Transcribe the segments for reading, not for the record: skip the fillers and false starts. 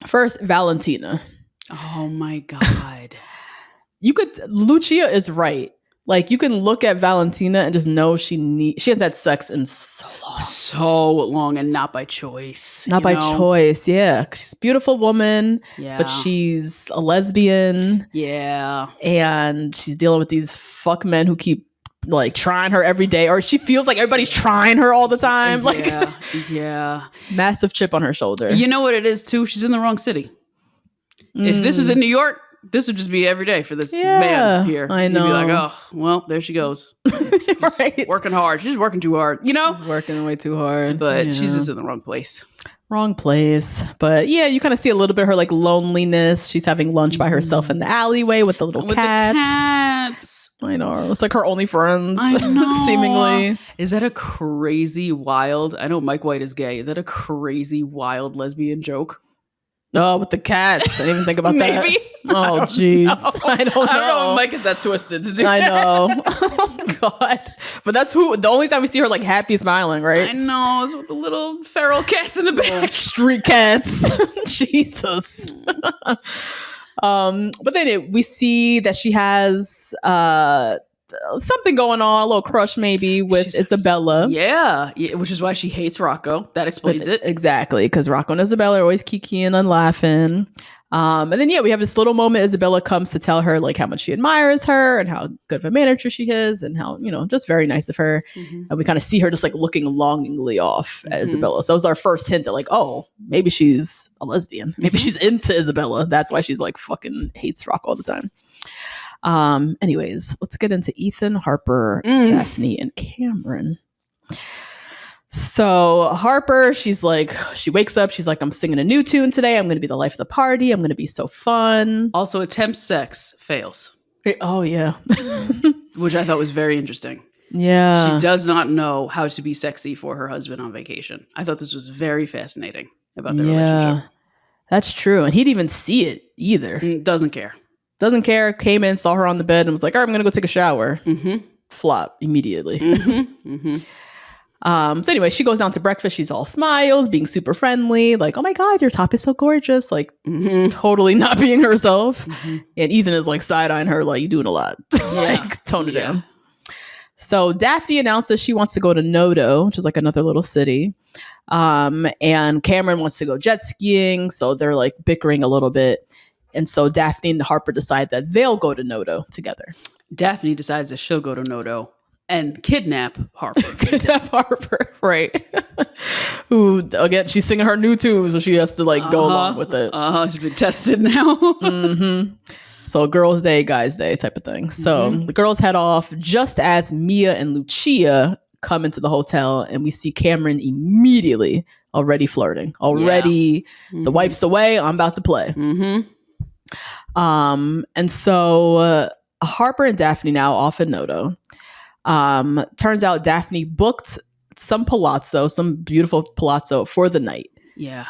First, Valentina. Oh my God. Lucia is right. Like, you can look at Valentina and just know she hasn't had sex in so long. And not by choice. Not by choice, yeah. She's a beautiful woman, but she's a lesbian. Yeah. And she's dealing with these fuck men who keep like trying her every day, or she feels like everybody's trying her all the time. Like, yeah. Massive chip on her shoulder. You know what it is too? She's in the wrong city. If this was in New York, this would just be every day for this man here. I know. You'd be like, oh, well, there she goes. Right. Working hard. She's working too hard. She's working way too hard. But she's just in the wrong place. Wrong place. But yeah, you kind of see a little bit of her like loneliness. She's having lunch by herself in the alleyway with the little cats. I know. It's like her only friends, seemingly. Is that a crazy, wild... I know Mike White is gay. Is that a crazy, wild lesbian joke? Oh, with the cats. I didn't even think about that. Maybe. Oh, jeez. I don't know. I don't know if Mike is that twisted to do that. I know. Oh, God. But that's the only time we see her like happy smiling, right? I know. It's with the little feral cats in the back. Street cats. Jesus. But then we see that she has something going on, a little crush maybe with Isabella. Yeah, which is why she hates Rocco. That explains it. Exactly, because Rocco and Isabella are always kikiing and laughing. And then we have this little moment. Isabella comes to tell her like how much she admires her and how good of a manager she is and how, just very nice of her. And we kind of see her just like looking longingly off at Isabella. So that was our first hint that like, oh, maybe she's a lesbian. Maybe she's into Isabella. That's why she's like fucking hates Rocco all the time. Anyways, let's get into Ethan, Harper, Daphne, and Cameron. So Harper, she wakes up, she's like, I'm singing a new tune today. I'm going to be the life of the party. I'm going to be so fun. Also, attempts sex fails. Oh, yeah. Which I thought was very interesting. Yeah. She does not know how to be sexy for her husband on vacation. I thought this was very fascinating about their relationship. That's true. And he didn't even see it either. Doesn't care. Doesn't care. Came in, saw her on the bed and was like, all right, I'm going to go take a shower. Flop immediately. So anyway, she goes down to breakfast. She's all smiles, being super friendly. Like, oh my God, your top is so gorgeous. Like totally not being herself. And Ethan is like side-eyeing her like, you're doing a lot. Like, tone it down. So Daphne announces she wants to go to Noto, which is like another little city. And Cameron wants to go jet skiing. So they're like bickering a little bit. And so Daphne and Harper decide that they'll go to Noto together. Daphne decides that she'll go to Noto and kidnap Harper. Right. Who, again, she's singing her new tune, so she has to like go along with it. She's been tested now. So girls' day, guys' day type of thing. So the girls head off just as Mia and Lucia come into the hotel, and we see Cameron immediately already flirting. The wife's away, I'm about to play. And so Harper and Daphne now off in Noto. Turns out Daphne booked some beautiful palazzo for the night. Yeah.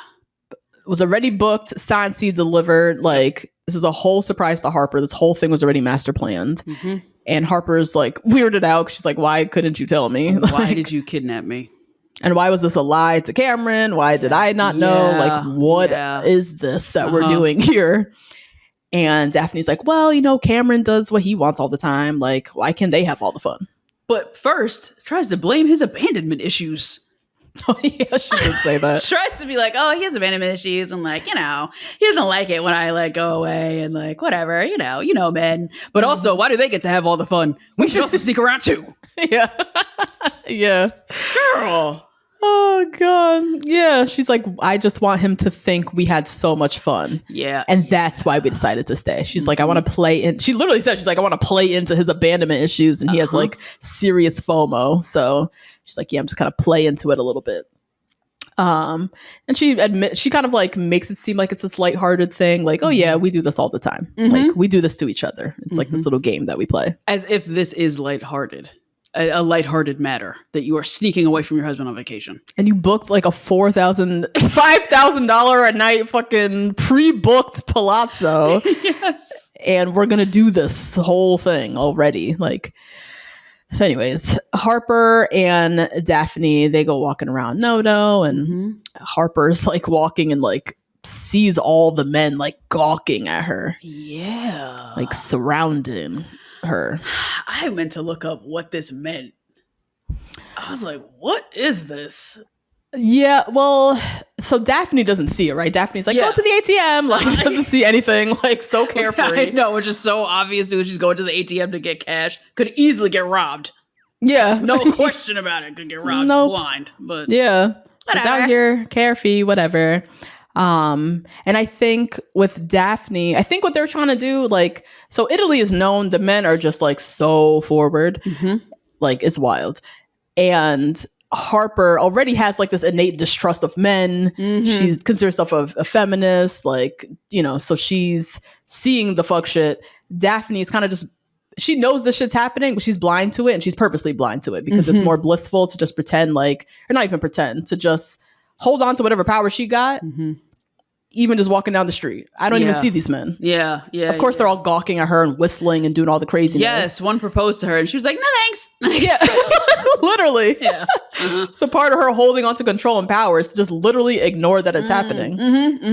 It was already booked, signed, sealed, delivered. Like, this is a whole surprise to Harper. This whole thing was already master planned. And Harper's like weirded out. She's like, why couldn't you tell me? Why did you kidnap me? And why was this a lie to Cameron? Why did I not know? Like, what is this that we're doing here? And Daphne's like, well, Cameron does what he wants all the time. Like, why can't they have all the fun? But first, tries to blame his abandonment issues. Oh, yeah, she did say that. Tries to be like, oh, he has abandonment issues. And like, he doesn't like it when I like go away and like, whatever, men. But also, why do they get to have all the fun? We should also sneak around too. Yeah. Yeah. Girl. Oh, God. Yeah. She's like, I just want him to think we had so much fun. Yeah. And that's why we decided to stay. She's like, I want to play in. She literally said, she's like, I want to play into his abandonment issues. And he has like serious FOMO. So she's like, yeah, I'm just kind of play into it a little bit. And she kind of like makes it seem like it's this lighthearted thing. Like, oh yeah, we do this all the time. Like, we do this to each other. It's like this little game that we play. As if this is lighthearted. A lighthearted matter that you are sneaking away from your husband on vacation. And you booked like a $5,000 a night fucking pre-booked palazzo. Yes. And we're going to do this whole thing already. Like, so anyways, Harper and Daphne, they go walking around Noto, and Harper's like walking in like sees all the men like gawking at her, Yeah. like surrounding her. I meant to look up what this meant. I was like, what is this? Yeah, well, so Daphne doesn't see it, right? Daphne's like, go to the ATM. Like, doesn't see anything. Like, so carefree. I know, which is so obvious, dude. She's going to the ATM to get cash. Could easily get robbed. Yeah. No question about it. Could get robbed blind. But yeah. She's out here, carefree, whatever. And I think with Daphne, I think what they're trying to do, like, so Italy is known, the men are just like so forward. Like, it's wild. And Harper already has like this innate distrust of men. She considers herself a feminist, like, you know, so she's seeing the fuck shit. Daphne's kind of just, she knows this shit's happening, but she's blind to it, and she's purposely blind to it because it's more blissful to just pretend like, or not even pretend, to just hold on to whatever power she got. Even just walking down the street. I don't even see these men. Yeah. Of course, they're all gawking at her and whistling and doing all the craziness. Yes, one proposed to her and she was like, no thanks. Yeah, literally. Yeah. So part of her holding on to control and power is to just literally ignore that it's happening.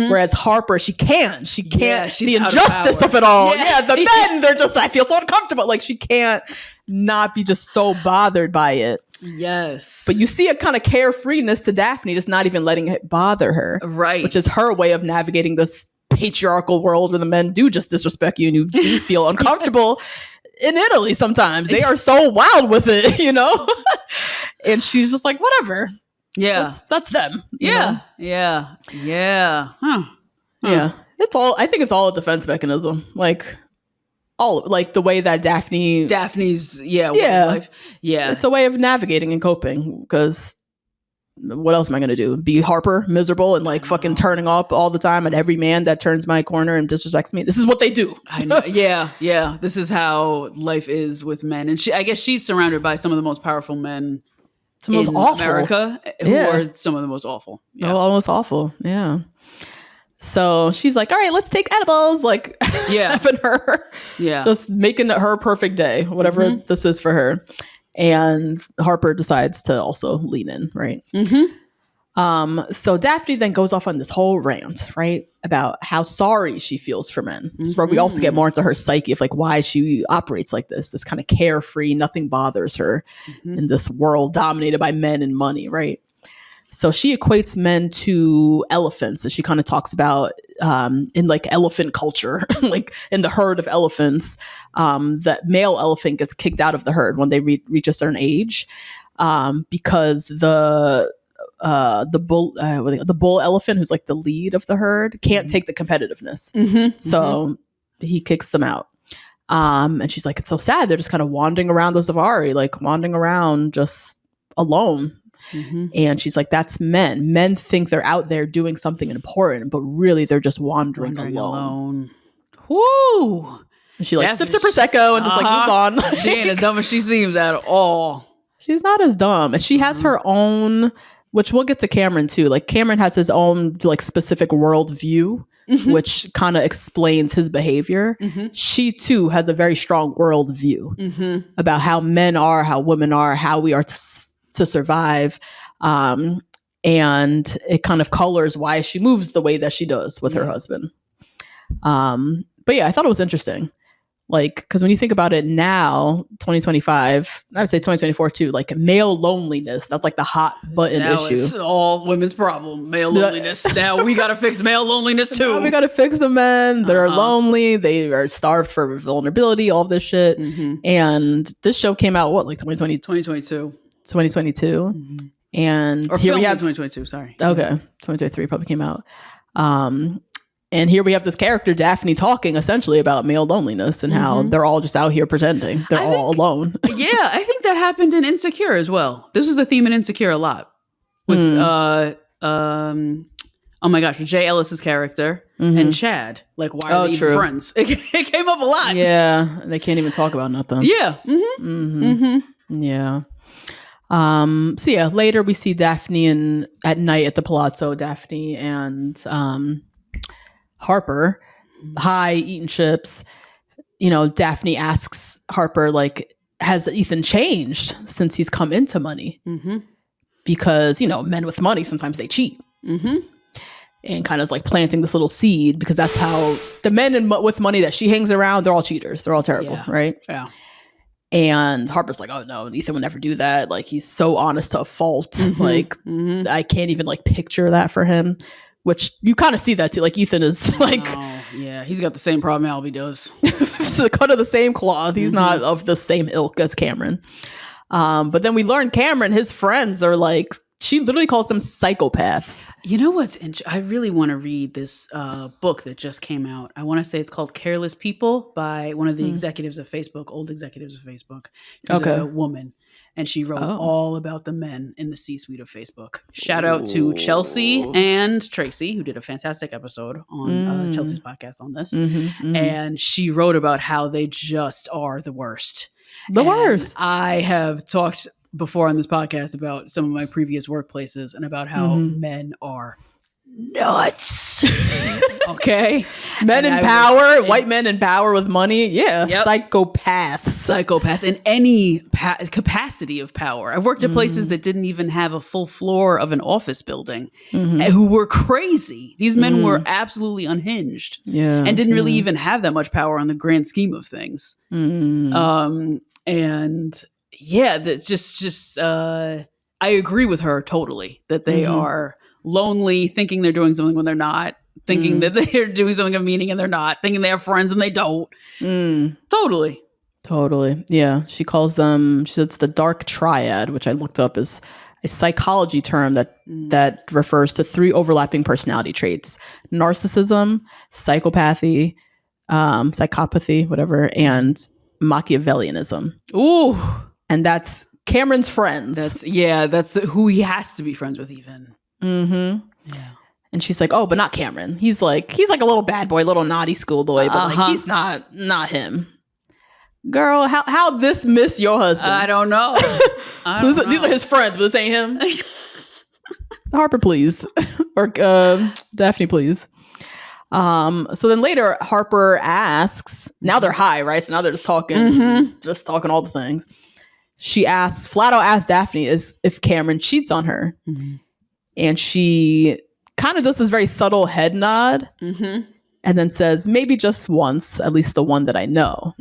Whereas Harper, she can't. Yeah, she's the out of injustice power. of it all. Yeah. Yeah, the men, they're just, I feel so uncomfortable. Like, she can't not be just so bothered by it. Yes. But you see a kind of carefreeness to Daphne, just not even letting it bother her. Right. Which is her way of navigating this patriarchal world where the men do just disrespect you and you do feel uncomfortable. In Italy sometimes. They are so wild with it, you know? And she's just like, whatever. Yeah. That's them. Yeah. Yeah. Huh. Yeah. I think it's all a defense mechanism. Like, the way that Daphne's life. Yeah. It's a way of navigating and coping, because what else am I going to do? Be Harper, miserable, and like fucking turning up all the time at every man that turns my corner and disrespects me? This is what they do. I know. Yeah. This is how life is with men. And I guess she's surrounded by some of the most powerful men in America, who are some of the most awful. Yeah. Oh, almost awful. Yeah. So she's like, all right, let's take edibles. Like, having her, just making it her perfect day, whatever this is for her. And Harper decides to also lean in, right? So Daphne then goes off on this whole rant, right, about how sorry she feels for men. This is where we also get more into her psyche of like why she operates like this kind of carefree, nothing bothers her in this world dominated by men and money, right? So she equates men to elephants, and she kind of talks about in like elephant culture, like in the herd of elephants, that male elephant gets kicked out of the herd when they reach a certain age, because the bull elephant, who's like the lead of the herd, can't take the competitiveness. So he kicks them out. And she's like, it's so sad. They're just kind of wandering around the safari, like wandering around just alone. And she's like, that's men. Men think they're out there doing something important, but really they're just wandering alone. Woo! And she like sips her Prosecco and just like moves on. She ain't as dumb as she seems at all. She's not as dumb. And she has her own, which we'll get to Cameron too. Like, Cameron has his own like specific worldview, which kind of explains his behavior. She too has a very strong worldview about how men are, how women are, how we are to survive, and it kind of colors why she moves the way that she does with her husband. But yeah, I thought it was interesting, like, because when you think about it now, 2025, I would say 2024 too, like male loneliness, that's like the hot button issue. It's all women's problem, male loneliness. Now we gotta fix male loneliness too. Now we gotta fix the men that are lonely, they are starved for vulnerability, all this shit. And this show came out like 2022. And or here we have 2022. Sorry. Okay, 2023 probably came out. And here we have this character Daphne talking essentially about male loneliness and how they're all just out here pretending they're all alone. Yeah, I think that happened in Insecure as well. This was a theme in Insecure a lot with oh my gosh, with Jay Ellis's character and Chad. Like, why are they even friends? It came up a lot. Yeah, they can't even talk about nothing. Yeah. Yeah. So yeah, later we see Daphne at night at the Palazzo, Daphne and Harper high eating chips. You know, Daphne asks Harper, like, has Ethan changed since he's come into money? Because, you know, men with money, sometimes they cheat. and kind of like planting this little seed, because that's how the men with money that she hangs around, they're all cheaters. They're all terrible, right? Yeah. And Harper's like, oh no, Ethan would never do that. Like, he's so honest to a fault. Like, I can't even like picture that for him, which you kind of see that too. Like, Ethan is like, yeah, he's got the same problem Albie does. so cut of the same cloth. He's not of the same ilk as Cameron. But then we learn Cameron, his friends are like, she literally calls them psychopaths. You know what's I really want to read this book that just came out. I want to say it's called Careless People by one of the executives of Facebook, old executives of Facebook. She's a woman. And she wrote all about the men in the C-suite of Facebook. Shout out to Chelsea and Tracy, who did a fantastic episode on Chelsea's podcast on this. And she wrote about how they just are the worst. Worst. I have talked before on this podcast about some of my previous workplaces and about how men are nuts. Okay. Men in power, white men in power with money. Yeah. Psychopaths in any capacity of power. I've worked at places that didn't even have a full floor of an office building, who were crazy. These men were absolutely unhinged and didn't really even have that much power on the grand scheme of things. And yeah, that's just I agree with her totally that they are lonely, thinking they're doing something when they're not, thinking that they're doing something of meaning and they're not, thinking they have friends and they don't. Totally. Yeah. She calls them, she says it's the dark triad, which I looked up as a psychology term that refers to 3 overlapping personality traits: narcissism, psychopathy, whatever, and Machiavellianism. Ooh. And that's Cameron's friends. That's who he has to be friends with even. Yeah. And she's like, oh, but not Cameron. He's like a little bad boy, little naughty schoolboy, but like he's not him. Girl, how this miss your husband? I don't know. These are his friends, but this ain't him. Harper, please. Or Daphne, please. So then later Harper asks, now they're high, right? So now they're just talking all the things. She flat out asks Daphne if Cameron cheats on her. And she kind of does this very subtle head nod and then says, maybe just once, at least the one that I know.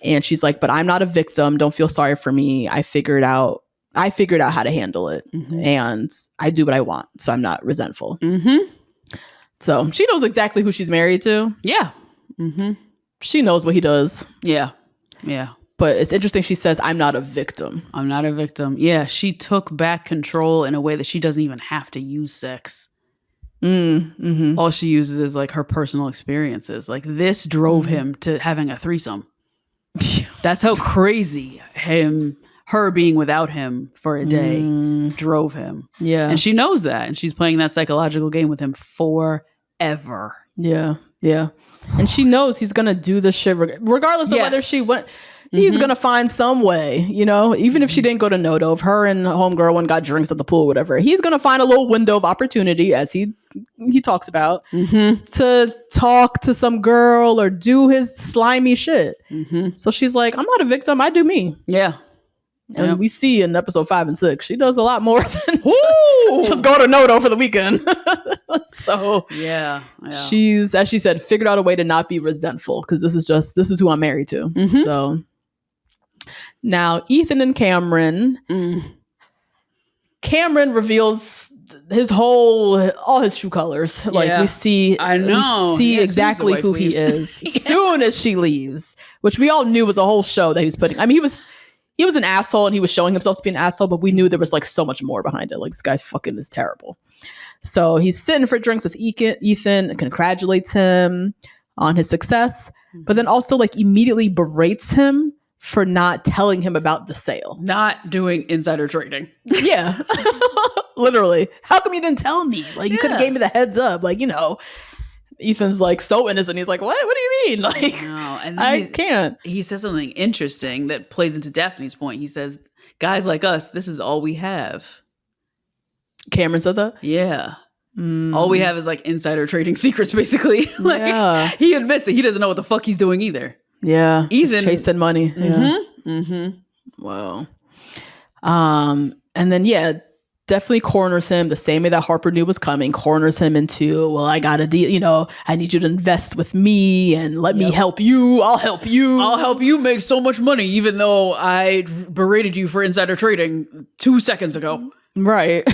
And she's like, but I'm not a victim. Don't feel sorry for me. I figured out how to handle it and I do what I want. So I'm not resentful. So she knows exactly who she's married to. Yeah. She knows what he does. Yeah. But it's interesting. She says, I'm not a victim. I'm not a victim. Yeah. She took back control in a way that she doesn't even have to use sex. All she uses is like her personal experiences. Like this drove him to having a threesome. That's how crazy her being without him for a day drove him. Yeah. And she knows that. And she's playing that psychological game with him forever. Yeah. And she knows he's going to do this shit regardless of whether she went. He's going to find some way, even if she didn't go to Noto, if her and homegirl went and got drinks at the pool, whatever, he's going to find a little window of opportunity, as he talks about, to talk to some girl or do his slimy shit. So she's like, I'm not a victim. I do me. Yeah. And we see in episode 5 and 6, she does a lot more than just go to Noto for the weekend. So yeah. She's, as she said, figured out a way to not be resentful, because this is who I'm married to. So now Ethan and Cameron reveals all his true colors. Like we see exactly who he is soon as she leaves, which we all knew was a whole show that he was putting. I mean, he was an asshole and he was showing himself to be an asshole, but we knew there was like so much more behind it. Like, this guy fucking is terrible. So he's sitting for drinks with Ethan and congratulates him on his success, but then also like immediately berates him for not telling him about the sale. Not doing insider trading. Yeah. Literally. How come you didn't tell me? Like, you could have gave me the heads up. Like, Ethan's like so innocent. He's like, what do you mean? Like, and I can't. He says something interesting that plays into Daphne's point. He says, guys like us, this is all we have. Cameron said that? Yeah. All we have is like insider trading secrets, basically. Like, he admits that he doesn't know what the fuck he's doing either. Yeah. Ethan chasing money. Wow. And then definitely corners him the same way that Harper knew was coming, corners him into, well, I got a deal, you know, I need you to invest with me and let me help you. I'll help you make so much money, even though I berated you for insider trading 2 seconds ago. Right.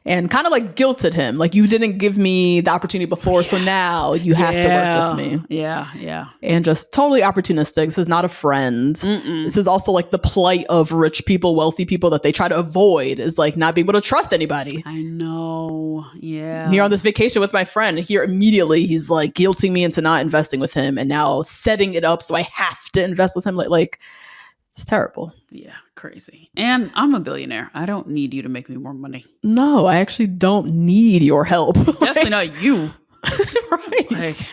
And kind of like guilted him. Like, you didn't give me the opportunity before, so now you have to work with me. Yeah. And just totally opportunistic. This is not a friend. This is also like the plight of rich people, wealthy people that they try to avoid, is like not being able to trust anybody. I know. Yeah. Here on this vacation with my friend, here immediately he's like guilting me into not investing with him and now setting it up so I have to invest with him. Like it's terrible. Yeah, crazy. And I'm a billionaire. I don't need you to make me more money. No, I actually don't need your help. Definitely not you. Right.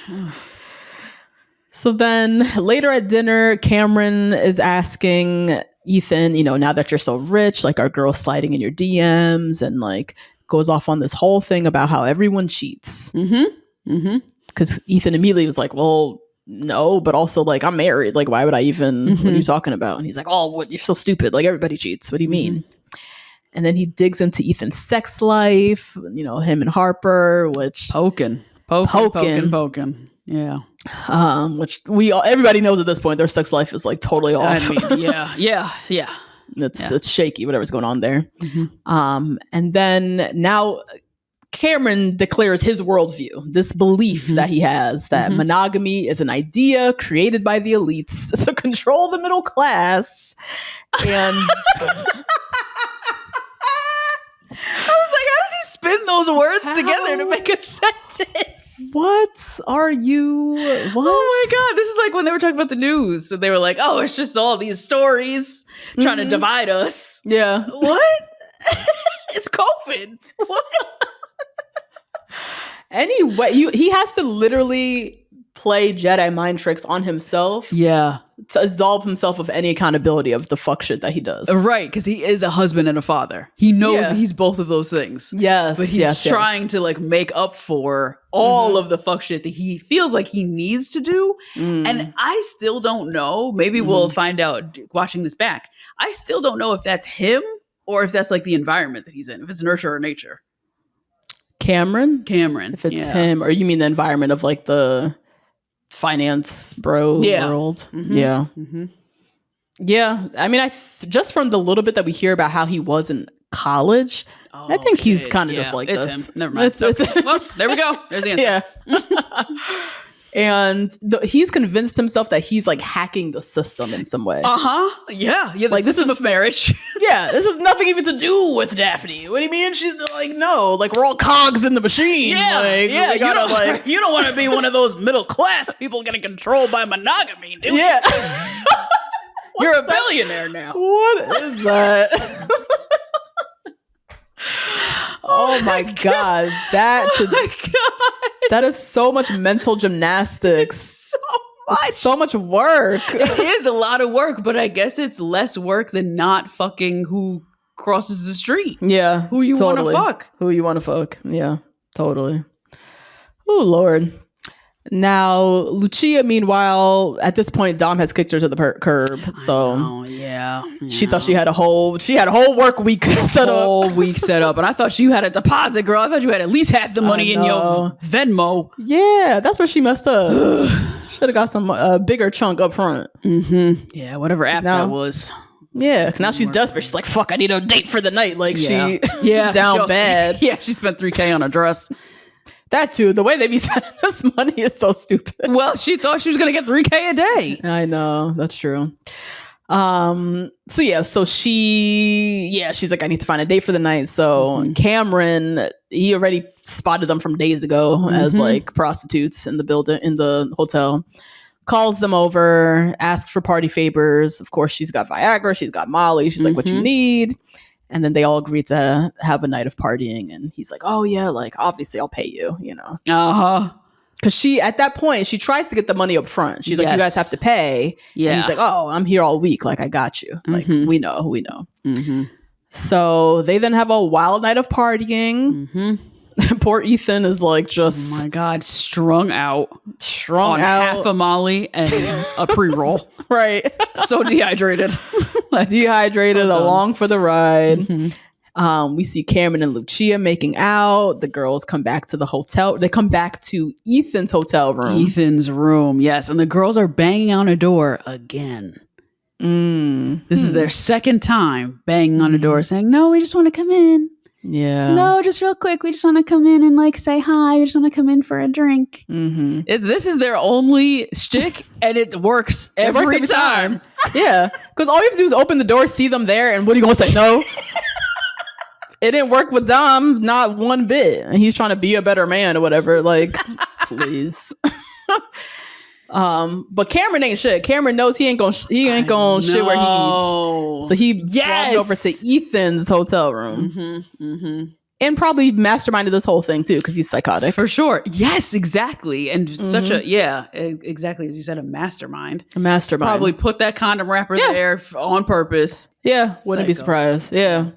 So then later at dinner, Cameron is asking Ethan, you know, now that you're so rich, like, are girls sliding in your DMs? And like goes off on this whole thing about how everyone cheats. Because Ethan immediately was like, well, no, but also like, I'm married. Like, why would I even, what are you talking about? And he's like, oh, what? You're so stupid. Like, everybody cheats. What do you mean? And then he digs into Ethan's sex life, you know, him and Harper, which poking. Yeah. Which everybody knows at this point, their sex life is like totally off. I mean, yeah. It's shaky, whatever's going on there. And then now Cameron declares his worldview, this belief that he has that monogamy is an idea created by the elites to control the middle class. And I was like, how did he spin those words together to make a sentence? What are you? What? Oh my God. This is like when they were talking about the news and they were like, oh, it's just all these stories trying to divide us. Yeah. What? It's COVID. What? Anyway, he has to literally play Jedi mind tricks on himself. Yeah. To absolve himself of any accountability of the fuck shit that he does. Right, because he is a husband and a father. He knows he's both of those things. Yes. But he's trying to like make up for all of the fuck shit that he feels like he needs to do. And I still don't know. Maybe we'll find out watching this back. I still don't know if that's him or if that's like the environment that he's in, if it's nurture or nature. Cameron? If it's him, or you mean the environment of like the finance bro world? Yeah. Yeah. I mean, just from the little bit that we hear about how he was in college, I think he's kind of just like it's this. Him. Never mind. Well, there we go. There's the answer. Yeah. And he's convinced himself that he's like hacking the system in some way. Yeah. The like system of marriage. Yeah, this has nothing even to do with Daphne. What do you mean? She's like, no, like we're all cogs in the machine. Yeah, like, yeah. You don't want to be one of those middle class people getting controlled by monogamy, do you? Yeah. You're a billionaire now. What is that? Oh my God. That is so much mental gymnastics. So much work. It is a lot of work, but I guess it's less work than not fucking who crosses the street. Yeah. Who you want to fuck. Who you want to fuck. Yeah, totally. Oh, Lord. Now, Lucia, meanwhile, at this point, Dom has kicked her to the curb. So she thought she had a whole work week set up. And I thought you had a deposit, girl. I thought you had at least half the money in your Venmo. Yeah, that's where she messed up. Should have got some bigger chunk up front. Yeah, whatever app that was. Yeah, because now she's desperate. She's like, fuck, I need a date for the night. Like she down bad. Yeah, she spent $3,000 on a dress. That too. The way they be spending this money is so stupid. Well, she thought she was going to get $3,000 a day. I know. That's true. So she's like, I need to find a date for the night. So Cameron, he already spotted them from days ago as like prostitutes in the hotel. Calls them over, asks for party favors. Of course, she's got Viagra. She's got Molly. She's like, what you need? And then they all agreed to have a night of partying. And he's like, oh, yeah, like, obviously, I'll pay you, you know. Because at that point, she tries to get the money up front. She's like, you guys have to pay. Yeah. And he's like, oh, I'm here all week. Like, I got you. Like, we know. So they then have a wild night of partying. Poor Ethan is like just... Oh, my God. Strung out on half a Molly and a pre-roll. Right. So dehydrated. Dehydrated, along for the ride. We see Cameron and Lucia making out. The girls come back to the hotel. They come back to Ethan's hotel room. Ethan's room, yes. And the girls are banging on a door again. This is their second time banging on a door saying, no, we just want to come in. Yeah. No, just real quick. We just want to come in and like say hi. We just want to come in for a drink. This is their only shtick, and it works every time. Yeah. Because all you have to do is open the door, see them there, and what are you going to say? No. It didn't work with Dom, not one bit. And he's trying to be a better man or whatever. Like, please. But Cameron ain't shit. Cameron knows he ain't gonna shit where he eats. So he walked over to Ethan's hotel room. And probably masterminded this whole thing too, because he's psychotic. For sure. Yes, exactly. And such exactly as you said, a mastermind. A mastermind. Probably put that condom wrapper there on purpose. Yeah, wouldn't be surprised. Yeah.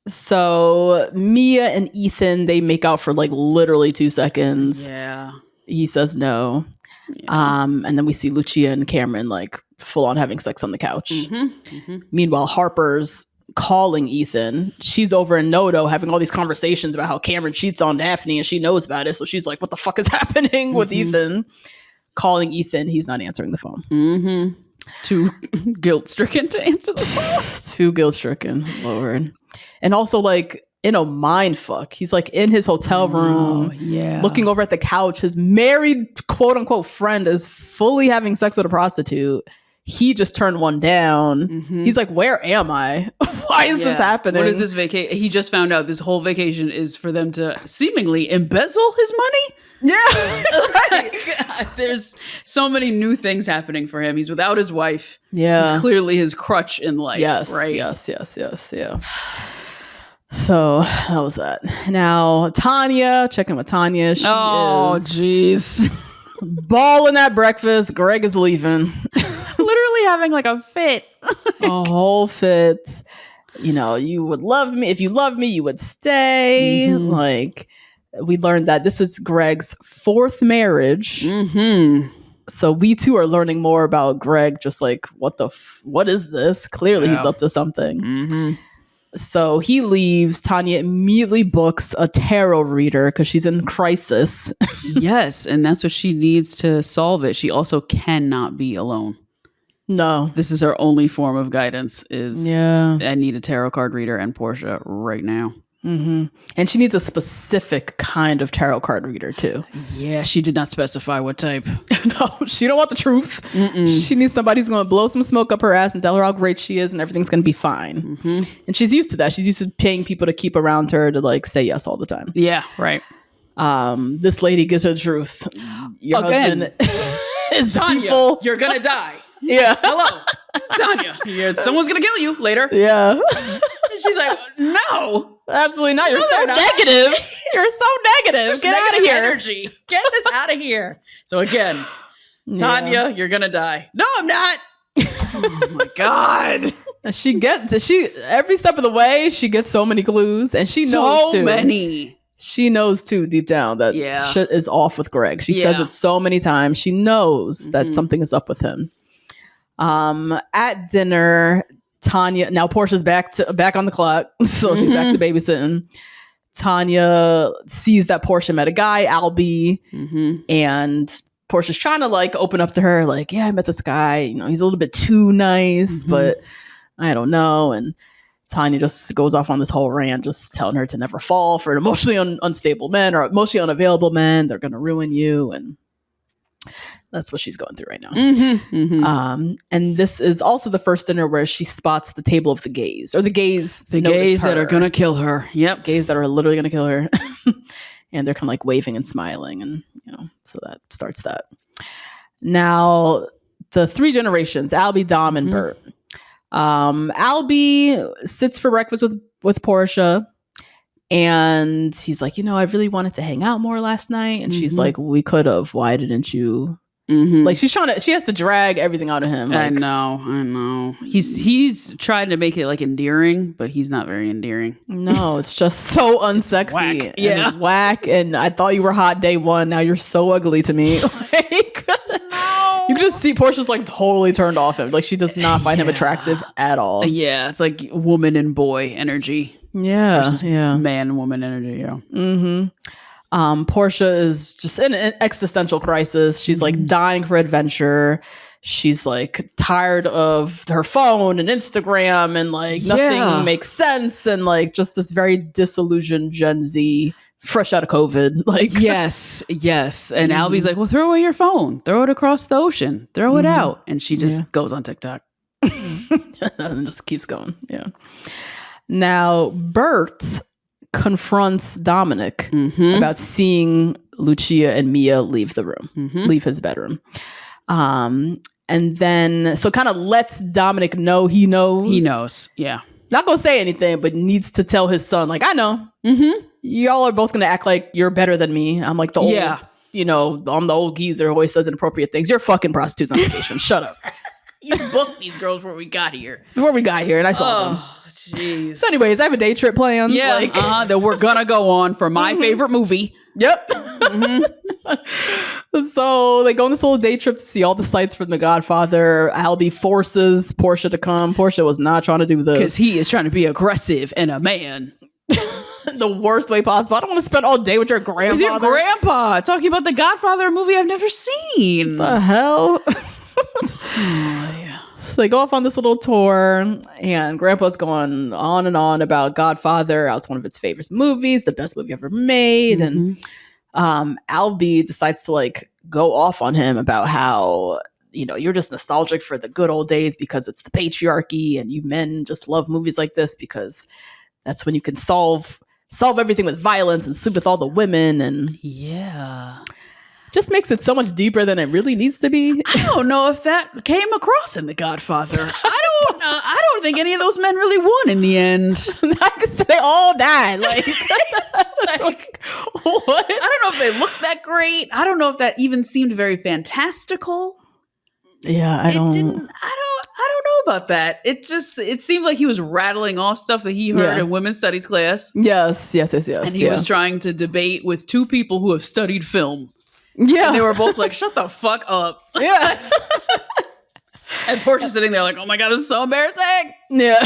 So Mia and Ethan, they make out for like literally 2 seconds. Yeah. He says no. Yeah. And then we see Lucia and Cameron like full on having sex on the couch. Meanwhile, Harper's calling Ethan. She's over in Noto having all these conversations about how Cameron cheats on Daphne and she knows about it. So she's like, what the fuck is happening with Ethan? Calling Ethan. He's not answering the phone. Too guilt-stricken to answer the phone. Too guilt-stricken, Lord. And also like in a mind fuck. He's like in his hotel room, looking over at the couch. His married quote unquote friend is fully having sex with a prostitute. He just turned one down. He's like, where am I? Why is this happening? What is this vacation? He just found out this whole vacation is for them to seemingly embezzle his money. Yeah. Like, there's so many new things happening for him. He's without his wife. Yeah. He's clearly his crutch in life. Yes. Right? Yes. Yeah. So that was that. Now, Tanya, checking with Tanya. She is balling at breakfast. Greg is leaving. Literally having like a fit. A whole fit. You know, you would love me. If you love me, you would stay. Like, we learned that this is Greg's 4th marriage. So we too are learning more about Greg. Just like, what is this? Clearly he's up to something. So he leaves. Tanya immediately books a tarot reader because she's in crisis. Yes, and that's what she needs to solve it. She also cannot be alone. No. This is her only form of guidance is I need a tarot card reader and Portia right now. And she needs a specific kind of tarot card reader too. Yeah, she did not specify what type. No, she don't want the truth. She needs somebody who's going to blow some smoke up her ass and tell her how great she is and everything's going to be fine. And she's used to that. She's used to paying people to keep around her to like say yes all the time. Yeah, right. This lady gives her the truth. Your husband is Tanya, deceitful. You're going to die. Yeah. Hello, Tanya. Someone's going to kill you later. Yeah. She's like, no. Absolutely not. You're so negative. You're so negative. Get out of here. Energy. Get this out of here. So again, Tanya, you're going to die. No, I'm not. Oh my God. She every step of the way, she gets so many clues and she knows too. So many. She knows too deep down that shit is off with Greg. She says it so many times. She knows that something is up with him. At dinner, Tanya, now Portia's back on the clock, so she's back to babysitting. Tanya sees that Portia met a guy, Albie, and Portia's trying to like open up to her, like, yeah, I met this guy. You know, he's a little bit too nice, but I don't know. And Tanya just goes off on this whole rant, just telling her to never fall for emotionally unstable men or emotionally unavailable men. They're going to ruin you. And that's what she's going through right now. And this is also the first dinner where she spots the table of the gays, or the gays that are going to kill her. Yep. Gays that are literally going to kill her. And they're kind of like waving and smiling. And, you know, so that starts that. Now, the 3 generations, Albie, Dom, and Bert. Albie sits for breakfast with Portia. And he's like, you know, I really wanted to hang out more last night. And she's like, we could have. Why didn't you? Like she has to drag everything out of him. Like, I know. He's trying to make it like endearing, but he's not very endearing. No, it's just so unsexy. Whack. Whack. And I thought you were hot day one. Now you're so ugly to me. Like, you can just see Portia's like totally turned off him. Like she does not find him attractive at all. Yeah, it's like woman and boy energy. versus man woman energy. Portia is just in an existential crisis. She's like dying for adventure. She's like tired of her phone and Instagram, and like nothing makes sense, and like just this very disillusioned Gen Z fresh out of COVID. Like yes. And Albie's like, well, throw away your phone, throw it across the ocean, throw it out. And she just goes on TikTok. And just keeps going. Yeah. Now Bert confronts Dominic about seeing Lucia and Mia leave the room, leave his bedroom. And then so kind of lets Dominic know he knows. He knows. Yeah. Not gonna say anything, but needs to tell his son, like, I know. Y'all are both gonna act like you're better than me. I'm like the old, I'm the old geezer who always says inappropriate things. You're fucking prostitutes on vacation. Shut up. You booked these girls before we got here. And I saw them. Jeez. So anyways, I have a day trip planned. Yeah, that we're gonna go on for my favorite movie. Yep. So they go on this little day trip to see all the sights from The Godfather. Albie forces Portia to come. Portia was not trying to do this. Because he is trying to be aggressive and a man. The worst way possible. I don't want to spend all day with your grandfather. With your grandpa. Talking about The Godfather, a movie I've never seen. The hell? So they go off on this little tour, and Grandpa's going on and on about Godfather. It's one of its favorite movies, the best movie ever made. And Albie decides to like go off on him about how, you're just nostalgic for the good old days because it's the patriarchy, and you men just love movies like this because that's when you can solve everything with violence and sleep with all the women. And just makes it so much deeper than it really needs to be. I don't know if that came across in The Godfather. I don't think any of those men really won in the end. They all died. Like, what? I don't know if they looked that great. I don't know if that even seemed very fantastical. Yeah, I don't know about that. It seemed like he was rattling off stuff that he heard in women's studies class. Yes. And he was trying to debate with two people who have studied film. Yeah. And they were both like, shut the fuck up. Yeah. And Portia's sitting there like, oh my God, this is so embarrassing. Yeah.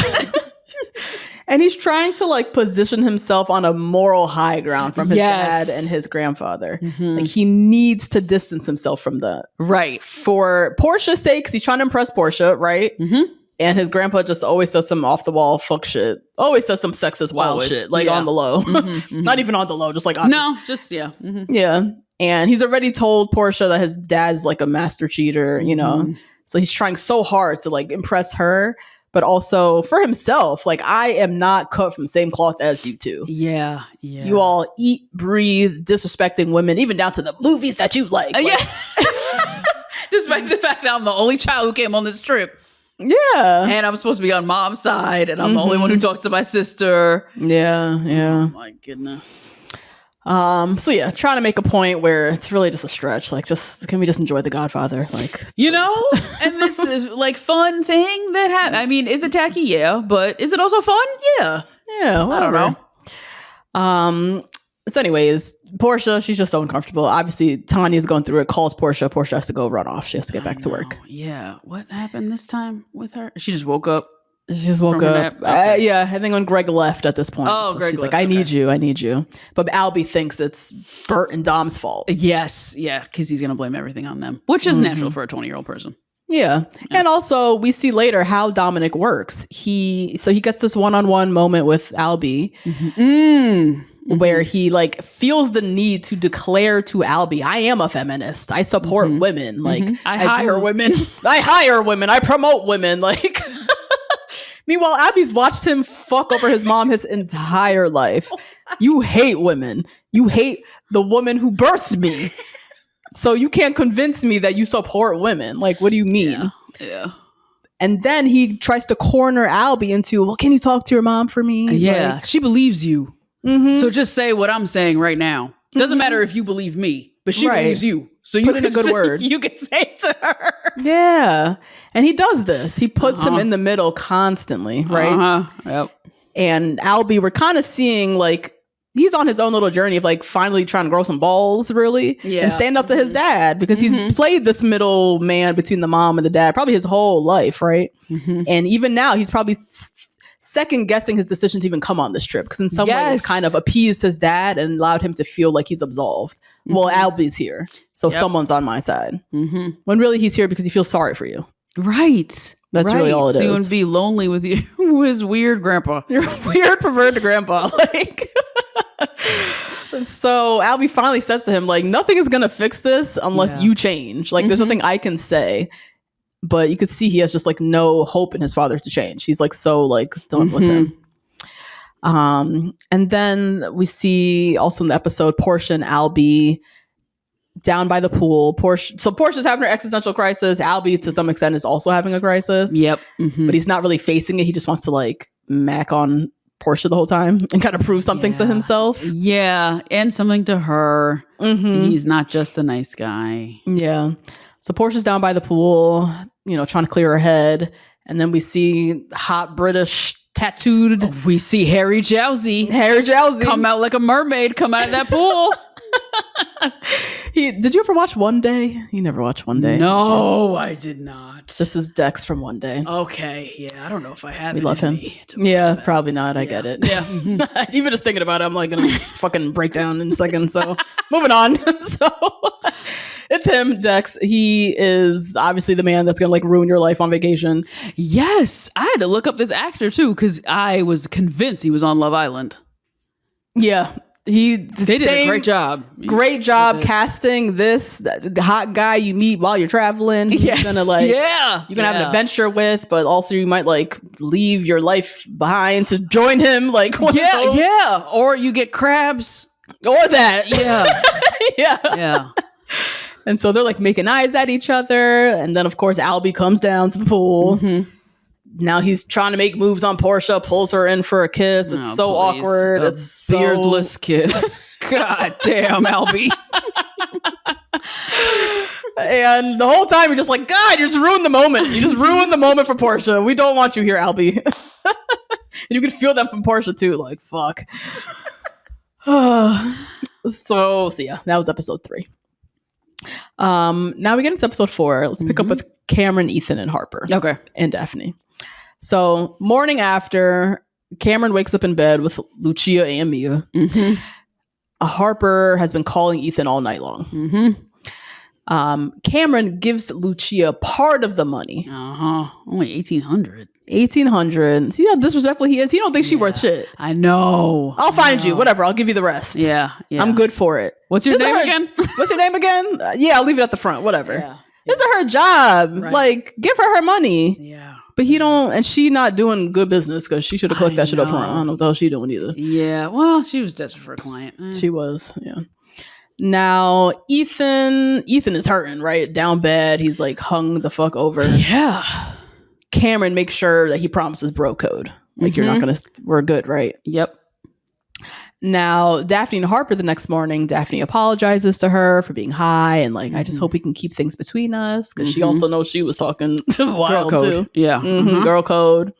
And he's trying to like position himself on a moral high ground from his dad and his grandfather. Like he needs to distance himself from that. Right. For Portia's sake, 'cause he's trying to impress Portia, right? And his grandpa just always says some off the wall fuck shit. Always says some sexist wild shit, like on the low. Not even on the low, just like obvious. No, just Yeah. And he's already told Portia that his dad's like a master cheater, So he's trying so hard to like impress her, but also for himself. Like, I am not cut from the same cloth as you two. Yeah. You all eat, breathe, disrespecting women, even down to the movies that you like. Despite the fact that I'm the only child who came on this trip. Yeah. And I'm supposed to be on mom's side, and I'm the only one who talks to my sister. Yeah. Oh my goodness. So yeah, trying to make a point where it's really just a stretch. Like, can we just enjoy The Godfather? Like, and this is like fun thing that happened. I mean, is it tacky? Yeah, but is it also fun? Yeah. Yeah. Whatever. I don't know. So anyways, Portia, she's just so uncomfortable. Obviously, Tanya's going through it, calls Portia. Portia has to go run off. She has to get back to work. Yeah. What happened this time with her? She just woke up. She just woke up. Okay. I think when Greg left at this point. Oh, so Greg she's left, like, I need you. But Albie thinks it's Bert and Dom's fault. Yes. Yeah. Because he's going to blame everything on them, which is natural for a 20-year-old person. Yeah. And also we see later how Dominic works. He gets this one-on-one moment with Albie where he like feels the need to declare to Albie, I am a feminist. I support women. Like I hire women. I hire women. I promote women. Like meanwhile, Abby's watched him fuck over his mom his entire life. You hate women. You hate the woman who birthed me. So you can't convince me that you support women. Like, what do you mean? Yeah. And then he tries to corner Albie into, well, can you talk to your mom for me? Yeah. Like, she believes you. So just say what I'm saying right now. Doesn't matter if you believe me, but she believes you. So you put in a good word. You can say it to her. Yeah. And he does this. He puts him in the middle constantly, right? Yep. And Albie, we're kind of seeing like, he's on his own little journey of like finally trying to grow some balls, really, and stand up to his dad, because he's played this middle man between the mom and the dad probably his whole life, right? And even now he's probably second guessing his decision to even come on this trip, because in some way it's kind of appeased his dad and allowed him to feel like he's absolved. Well, Albie's here, so someone's on my side. When really he's here because he feels sorry for you. Right. That's really all it is. So you wouldn't be lonely with you, his weird grandpa. Your weird perverted grandpa. Like, so Albie finally says to him, like, nothing is going to fix this unless you change. Like, there's nothing I can say. But you could see he has just like no hope in his father to change. He's like so like done with him. And then we see also in the episode Portia and Albie down by the pool. Portia's having her existential crisis. Albie, to some extent, is also having a crisis. Yep. But he's not really facing it. He just wants to like mac on Portia the whole time and kind of prove something to himself. Yeah, and something to her. He's not just a nice guy. Yeah. So Portia's down by the pool, you know, trying to clear her head. And then we see hot British tattooed. We see Harry Jowsey. Come out like a mermaid, come out of that pool. Did you ever watch One Day? You never watched One Day. No, I did not. This is Dex from One Day. Okay. Yeah, I don't know if I have it. We love him. Yeah, probably not. I get it. Yeah. Even just thinking about it, I'm like going to fucking break down in a second. So moving on. So it's him, Dex. He is obviously the man that's going to like ruin your life on vacation. Yes. I had to look up this actor too, because I was convinced he was on Love Island. Yeah. They did a great job. Great job casting the hot guy you meet while you're traveling. Yes. Gonna like, you're gonna have an adventure with, but also you might like leave your life behind to join him. Like, or you get crabs, or that. Yeah. And so they're like making eyes at each other, and then of course Albie comes down to the pool. Now he's trying to make moves on Portia, pulls her in for a kiss. It's so awkward. It's beardless kiss. God damn, Albie. And the whole time you're just like, God, you just ruined the moment. You just ruined the moment for Portia. We don't want you here, Albie. And you can feel that from Portia too. Like, fuck. So yeah, that was episode 3. Now we get into episode 4. Let's pick up with Cameron, Ethan, and Harper. Okay. And Daphne. So morning after, Cameron wakes up in bed with Lucia and Mia. Harper has been calling Ethan all night long. Cameron gives Lucia part of the money. Only $1,800. $1,800. See how disrespectful he is? He don't think she worth shit. I know. I'll find you. Whatever. I'll give you the rest. Yeah. I'm good for it. What's your name again? What's your name again? Yeah, I'll leave it at the front. Whatever. Yeah. This is her job. Right. Like, give her money. Yeah. But he don't, and she not doing good business because she should have clicked that shit up front. I don't know what the hell she doing either. Yeah. Well, she was desperate for a client. She was. Yeah. Now, Ethan is hurting, right? Down bad. He's like hung the fuck over. Yeah. Cameron makes sure that he promises bro code. Like, you're not going to, we're good, right? Yep. Now, Daphne and Harper the next morning, Daphne apologizes to her for being high and like, I just hope we can keep things between us, because she also knows she was talking wild too. Yeah. Girl code.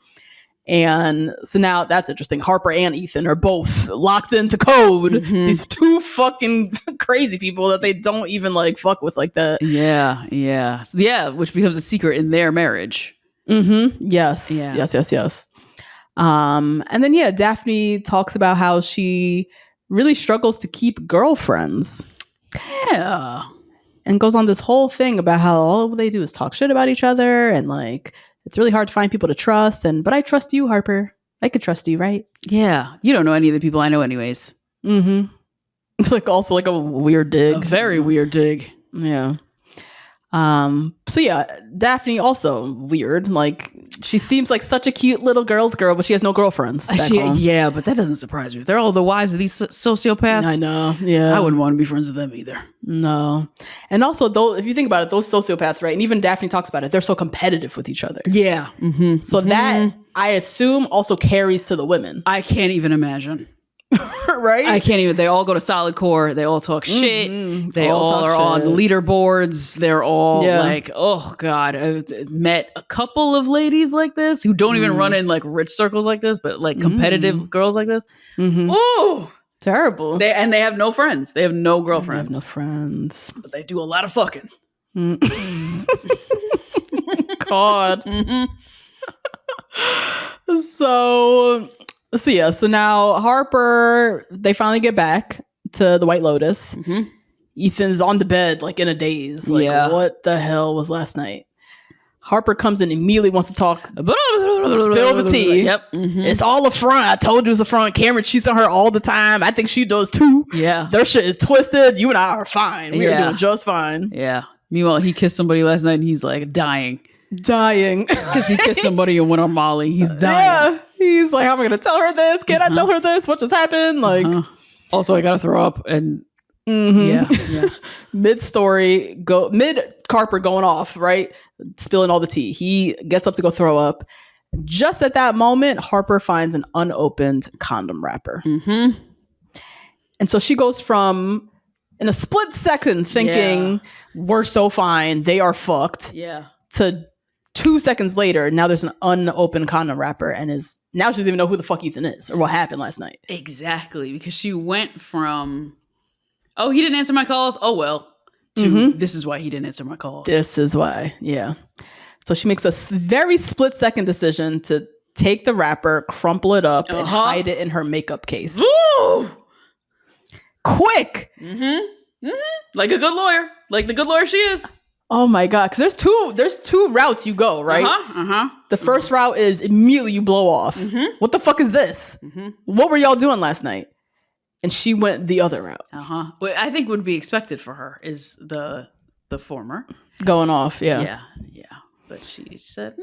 And so now that's interesting. Harper and Ethan are both locked into code. These two fucking crazy people that they don't even like fuck with like that. Yeah, which becomes a secret in their marriage. Yes. And then Daphne talks about how she really struggles to keep girlfriends. Yeah. And goes on this whole thing about how all they do is talk shit about each other, and like it's really hard to find people to trust. But I trust you, Harper. I could trust you, right? Yeah. You don't know any of the people I know anyways. Like also like a weird dig. A very weird dig. Yeah. So yeah, Daphne also weird. Like she seems like such a cute little girl's girl, but she has no girlfriends. Yeah, but that doesn't surprise me. They're all the wives of these sociopaths. I know. Yeah, I wouldn't want to be friends with them either. No. And also, though, if you think about it, those sociopaths, right? And even Daphne talks about it. They're so competitive with each other. Yeah. So that I assume also carries to the women. I can't even imagine. Right? I can't even. They all go to Solid Core. They all talk shit. They all are on leaderboards. They're all like, oh God. I've met a couple of ladies like this who don't even run in like rich circles like this, but like competitive girls like this. Oh, terrible. They have no friends. They have no girlfriends. They have no friends. But they do a lot of fucking. God. So now Harper, they finally get back to the White Lotus. Mm-hmm. Ethan's on the bed, like in a daze. Like, what the hell was last night? Harper comes in, immediately wants to talk. Spill the tea. Yep. Mm-hmm. It's all a front. I told you it's a front. Cameron cheats on her all the time. I think she does too. Yeah. Their shit is twisted. You and I are fine. We are doing just fine. Yeah. Meanwhile, he kissed somebody last night and he's like dying. Because he kissed somebody and went on Molly. He's dying. Yeah. He's like, how am I going to tell her this? Can I tell her this? What just happened? Like, also, I got to throw up and yeah. Mid Harper going off, right? Spilling all the tea. He gets up to go throw up. Just at that moment, Harper finds an unopened condom wrapper. Mm-hmm. And so she goes from, in a split second, thinking, we're so fine, they are fucked. Yeah. To 2 seconds later, now there's an unopened condom wrapper, and now she doesn't even know who the fuck Ethan is or what happened last night. Exactly, because she went from, oh, he didn't answer my calls, oh well, to this is why he didn't answer my calls. This is why, yeah. So she makes a very split second decision to take the wrapper, crumple it up, and hide it in her makeup case. Ooh! Quick! Like a good lawyer. Like the good lawyer she is. Oh my God. Because there's two routes you go, right? The first route is immediately you blow off. What the fuck is this? What were y'all doing last night? And she went the other route. What I think would be expected for her is the former. Going off, Yeah. But she said...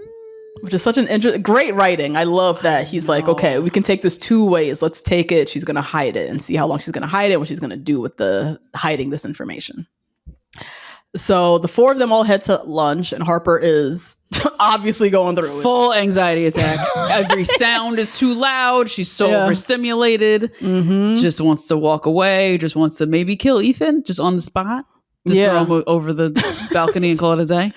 Which is such an great writing. I love that. He's like, okay, we can take this two ways. Let's take it. She's going to hide it and see how long she's going to hide it, what she's going to do with the hiding this information. So the four of them all head to lunch, and Harper is obviously going through it. Full anxiety attack. Every sound is too loud. She's so overstimulated. Just wants to walk away. Just wants to maybe kill Ethan just on the spot. Just throw him over the balcony and call it a day.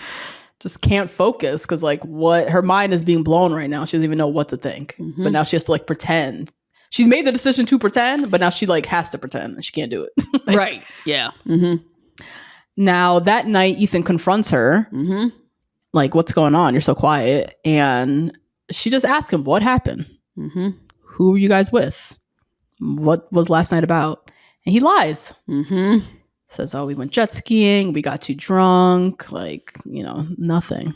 Just can't focus because her mind is being blown right now. She doesn't even know what to think. But now she has to pretend. She's made the decision to pretend, but now she has to pretend and she can't do it. Right. Yeah. Now that night, Ethan confronts her. What's going on? You're so quiet. And she just asks him, what happened? Who were you guys with? What was last night about? And he lies. Says, oh, we went jet skiing. We got too drunk. Nothing.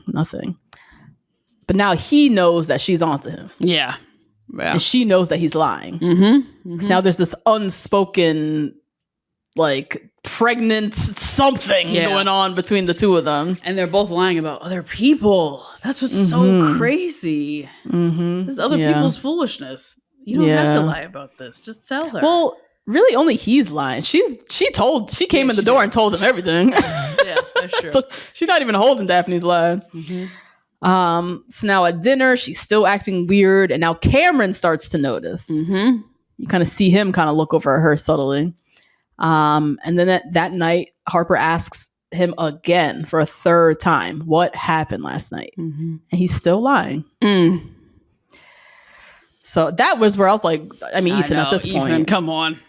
But now he knows that she's onto him. Yeah. And she knows that he's lying. So now there's this unspoken, pregnant something going on between the two of them. And they're both lying about other people. That's what's so crazy. This is other people's foolishness. You don't have to lie about this. Just tell her. Well, really only he's lying. She came in the door and told him everything. Yeah, that's true. So she's not even holding Daphne's lie. So now at dinner, she's still acting weird. And now Cameron starts to notice. You kind of see him kind of look over at her subtly. And then that night, Harper asks him again for a third time, what happened last night? And he's still lying. So that was where I was like, Ethan, at this point. Come on.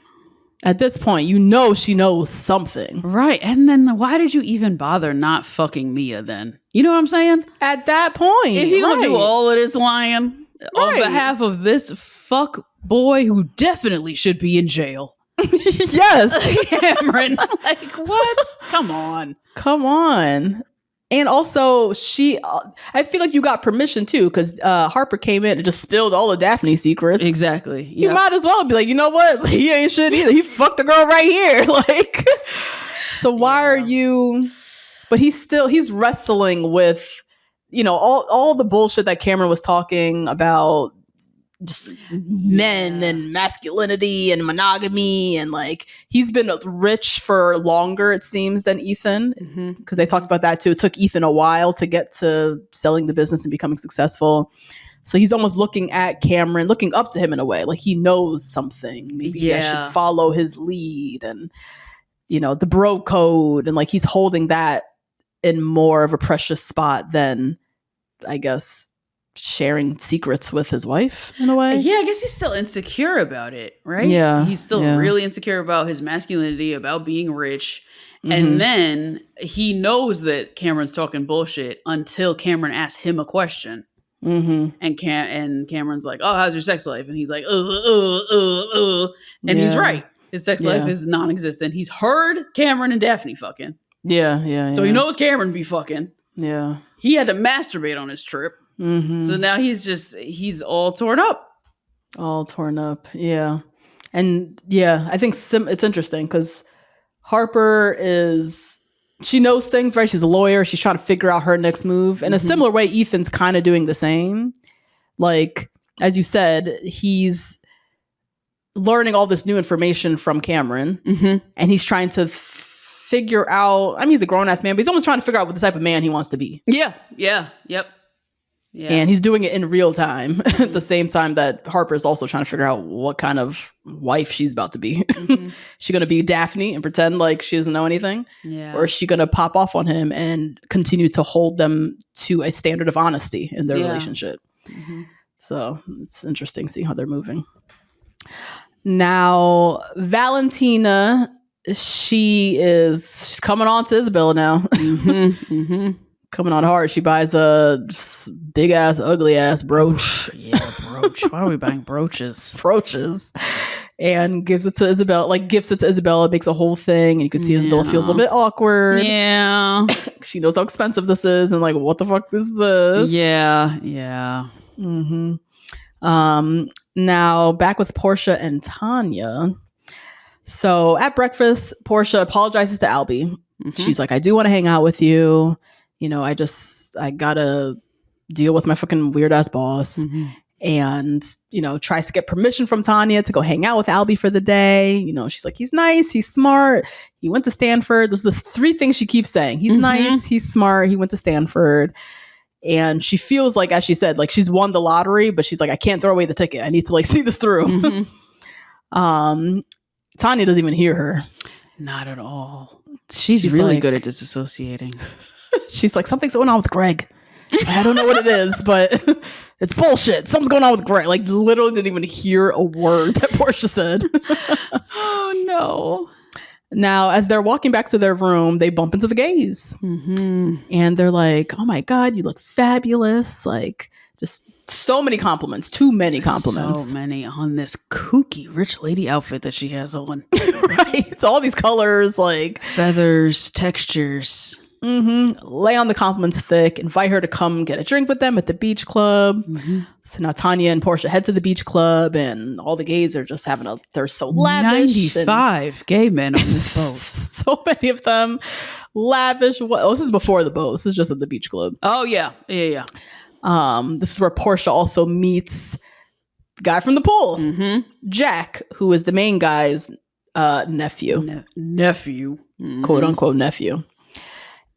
At this point, she knows something. Right. And then why did you even bother not fucking Mia then? You know what I'm saying? At that point. If you're going to do all of this lying on behalf of this fuck boy who definitely should be in jail. Yes. Cameron. What? Come on. And also, I feel like you got permission too, because Harper came in and just spilled all of Daphne's secrets. Exactly. You might as well be like, you know what? He ain't shit either. He fucked the girl right here. So why are you? But he's wrestling with, all the bullshit that Cameron was talking about. Just men and masculinity and monogamy, and he's been rich for longer, it seems, than Ethan, because they talked about that too. It took Ethan a while to get to selling the business and becoming successful, so he's almost looking at Cameron, looking up to him in a way, he knows something. Maybe I should follow his lead, and the bro code, and he's holding that in more of a precious spot than, I guess, sharing secrets with his wife in a way. Yeah, I guess he's still insecure about it, right? Yeah. He's still really insecure about his masculinity, about being rich. And then he knows that Cameron's talking bullshit until Cameron asks him a question. And Cameron's like, oh, how's your sex life? And he's like, and he's right. His sex life is non-existent. He's heard Cameron and Daphne fucking. So he knows Cameron be fucking. Yeah. He had to masturbate on his trip. So now he's all torn up. Yeah. And yeah, I think it's interesting because Harper she knows things, right? She's a lawyer. She's trying to figure out her next move. In a similar way, Ethan's kind of doing the same. Like, as you said, he's learning all this new information from Cameron. And he's trying to figure out, I mean, he's a grown-ass man, but he's almost trying to figure out what the type of man he wants to be. Yeah. And he's doing it in real time at the same time that Harper's also trying to figure out what kind of wife she's about to be. She going to be Daphne and pretend like she doesn't know anything? Or is she going to pop off on him and continue to hold them to a standard of honesty in their relationship? So it's interesting to see how they're moving. Now, Valentina, she's coming on to Isabella now. Coming on hard. She buys a big ass, ugly ass brooch. Brooch. Why are we buying brooches? And gives it to Isabella. Like, gifts it to Isabella, makes a whole thing. And you can see Isabella feels a little bit awkward. Yeah. She knows how expensive this is. And like, what the fuck is this? Yeah. Now, back with Portia and Tanya. So at breakfast, Portia apologizes to Albie. She's like, I do want to hang out with you. You know, I gotta deal with my fucking weird ass boss. And, you know, tries to get permission from Tanya to go hang out with Albie for the day. You know, she's like, he's nice, he's smart, he went to Stanford. There's this 3 things she keeps saying. He's nice, he's smart, he went to Stanford. And she feels like, as she said, like she's won the lottery, but she's like, I can't throw away the ticket. I need to like see this through. Tanya doesn't even hear her. Not at all. She's really like, good at disassociating. She's like, something's going on with Greg. I don't know what it is, but it's bullshit. Something's going on with Greg. Like, literally didn't even hear a word that Portia said. Oh, no. Now, as they're walking back to their room, they bump into the gays. And they're like, oh my God, you look fabulous. Like, just so many compliments. Too many compliments. So many on this kooky rich lady outfit that she has on. Right? It's all these colors, like feathers, textures. Lay on the compliments thick, invite her to come get a drink with them at the beach club. So now Tanya and Portia head to the beach club, and all the gays are just they're so lavish. 95 gay men on this boat. So many of them. Lavish. This is before the boat. This is just at the beach club. Oh, yeah. This is where Portia also meets the guy from the pool. Jack, who is the main guy's nephew. Nephew. Quote unquote nephew.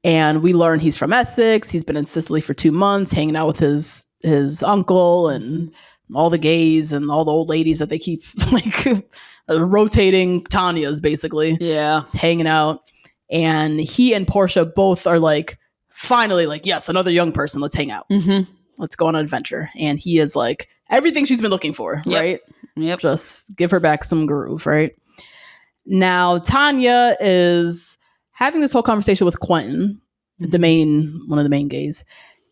And we learn he's from Essex. He's been in Sicily for 2 months, hanging out with his uncle and all the gays and all the old ladies that they keep like rotating Tanya's basically. Yeah. Just hanging out. And he and Portia both are like, finally, like, yes, another young person. Let's hang out. Let's go on an adventure. And he is like everything she's been looking for, right? Yep. Just give her back some groove, right? Now, Tanya is having this whole conversation with Quentin, one of the main gays.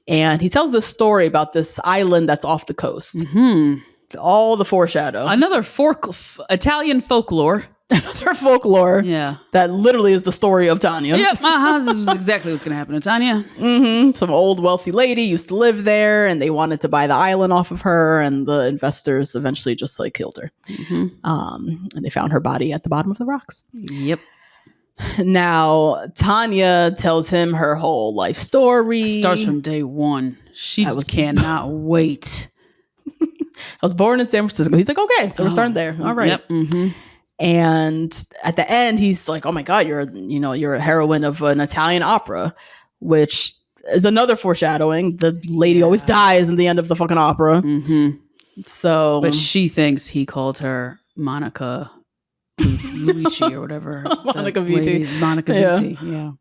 And he tells this story about this island that's off the coast. All the foreshadow. Another Italian folklore. Another folklore. Yeah. That literally is the story of Tanya. Yep. This is exactly what's going to happen to Tanya. Some old wealthy lady used to live there, and they wanted to buy the island off of her, and the investors eventually just like killed her. And they found her body at the bottom of the rocks. Yep. Now, Tanya tells him her whole life story. Starts from day one. She cannot wait. I was born in San Francisco. He's like, okay, so we're starting there. All right. Yep. And at the end, he's like, oh my God, you're a heroine of an Italian opera, which is another foreshadowing. The lady always dies in the end of the fucking opera. So, but she thinks he called her Monica Luigi or whatever. Monica Vitti. Yeah.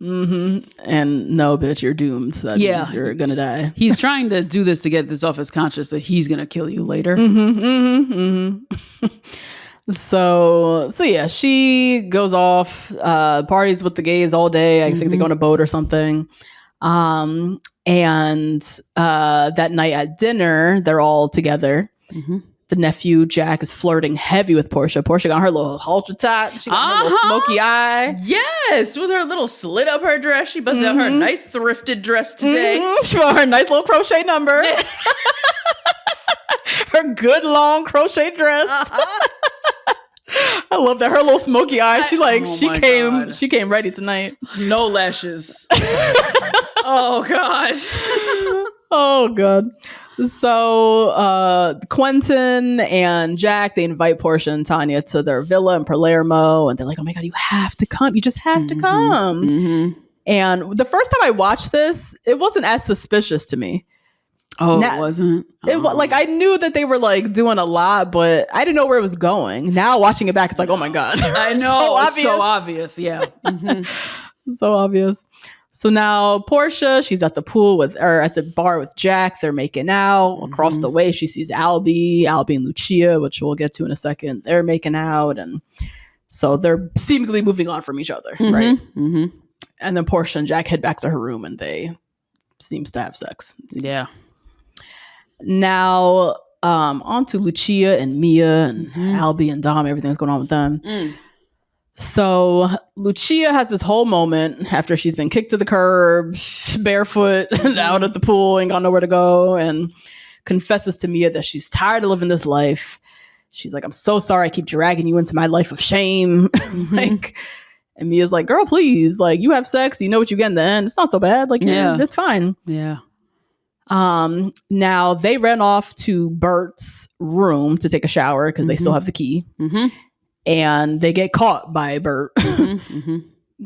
And no, bitch, you're doomed. That means you're gonna die. He's trying to do this to get this off his conscience that he's gonna kill you later. So yeah, she goes off, parties with the gays all day. I think they go on a boat or something. And that night at dinner, they're all together. Mm-hmm. The nephew, Jack, is flirting heavy with Portia. Portia got her little halter top. She got her little smoky eye. Yes, with her little slit up her dress. She busted out her nice thrifted dress today. She wore her nice little crochet number. Her good long crochet dress. I love that. Her little smoky eye. She came ready tonight. No lashes. Oh God. Oh God. So Quentin and Jack, they invite Portia and Tanya to their villa in Palermo, and they're like, oh my God, you have to come. You just have to come. Mm-hmm. And the first time I watched this, it wasn't as suspicious to me. Oh, it wasn't? It was like, I knew that they were like doing a lot, but I didn't know where it was going. Now watching it back, it's like, oh my God. I know. It's so obvious. Yeah. Mm-hmm. So obvious. So now Portia, she's at the at the bar with Jack. They're making out. Across the way, she sees Albie and Lucia, which we'll get to in a second. They're making out. And so they're seemingly moving on from each other, right? Mm-hmm. And then Portia and Jack head back to her room and they seems to have sex. Yeah. Now, on to Lucia and Mia and Albie and Dom, everything's going on with them. So Lucia has this whole moment after she's been kicked to the curb, barefoot, out at the pool, ain't got nowhere to go, and confesses to Mia that she's tired of living this life. She's like, I'm so sorry I keep dragging you into my life of shame. And Mia's like, girl, please, like, you have sex, you know what you get in the end. It's not so bad. Like, yeah, it's fine. Yeah. Now they ran off to Bert's room to take a shower because they still have the key. And they get caught by Bert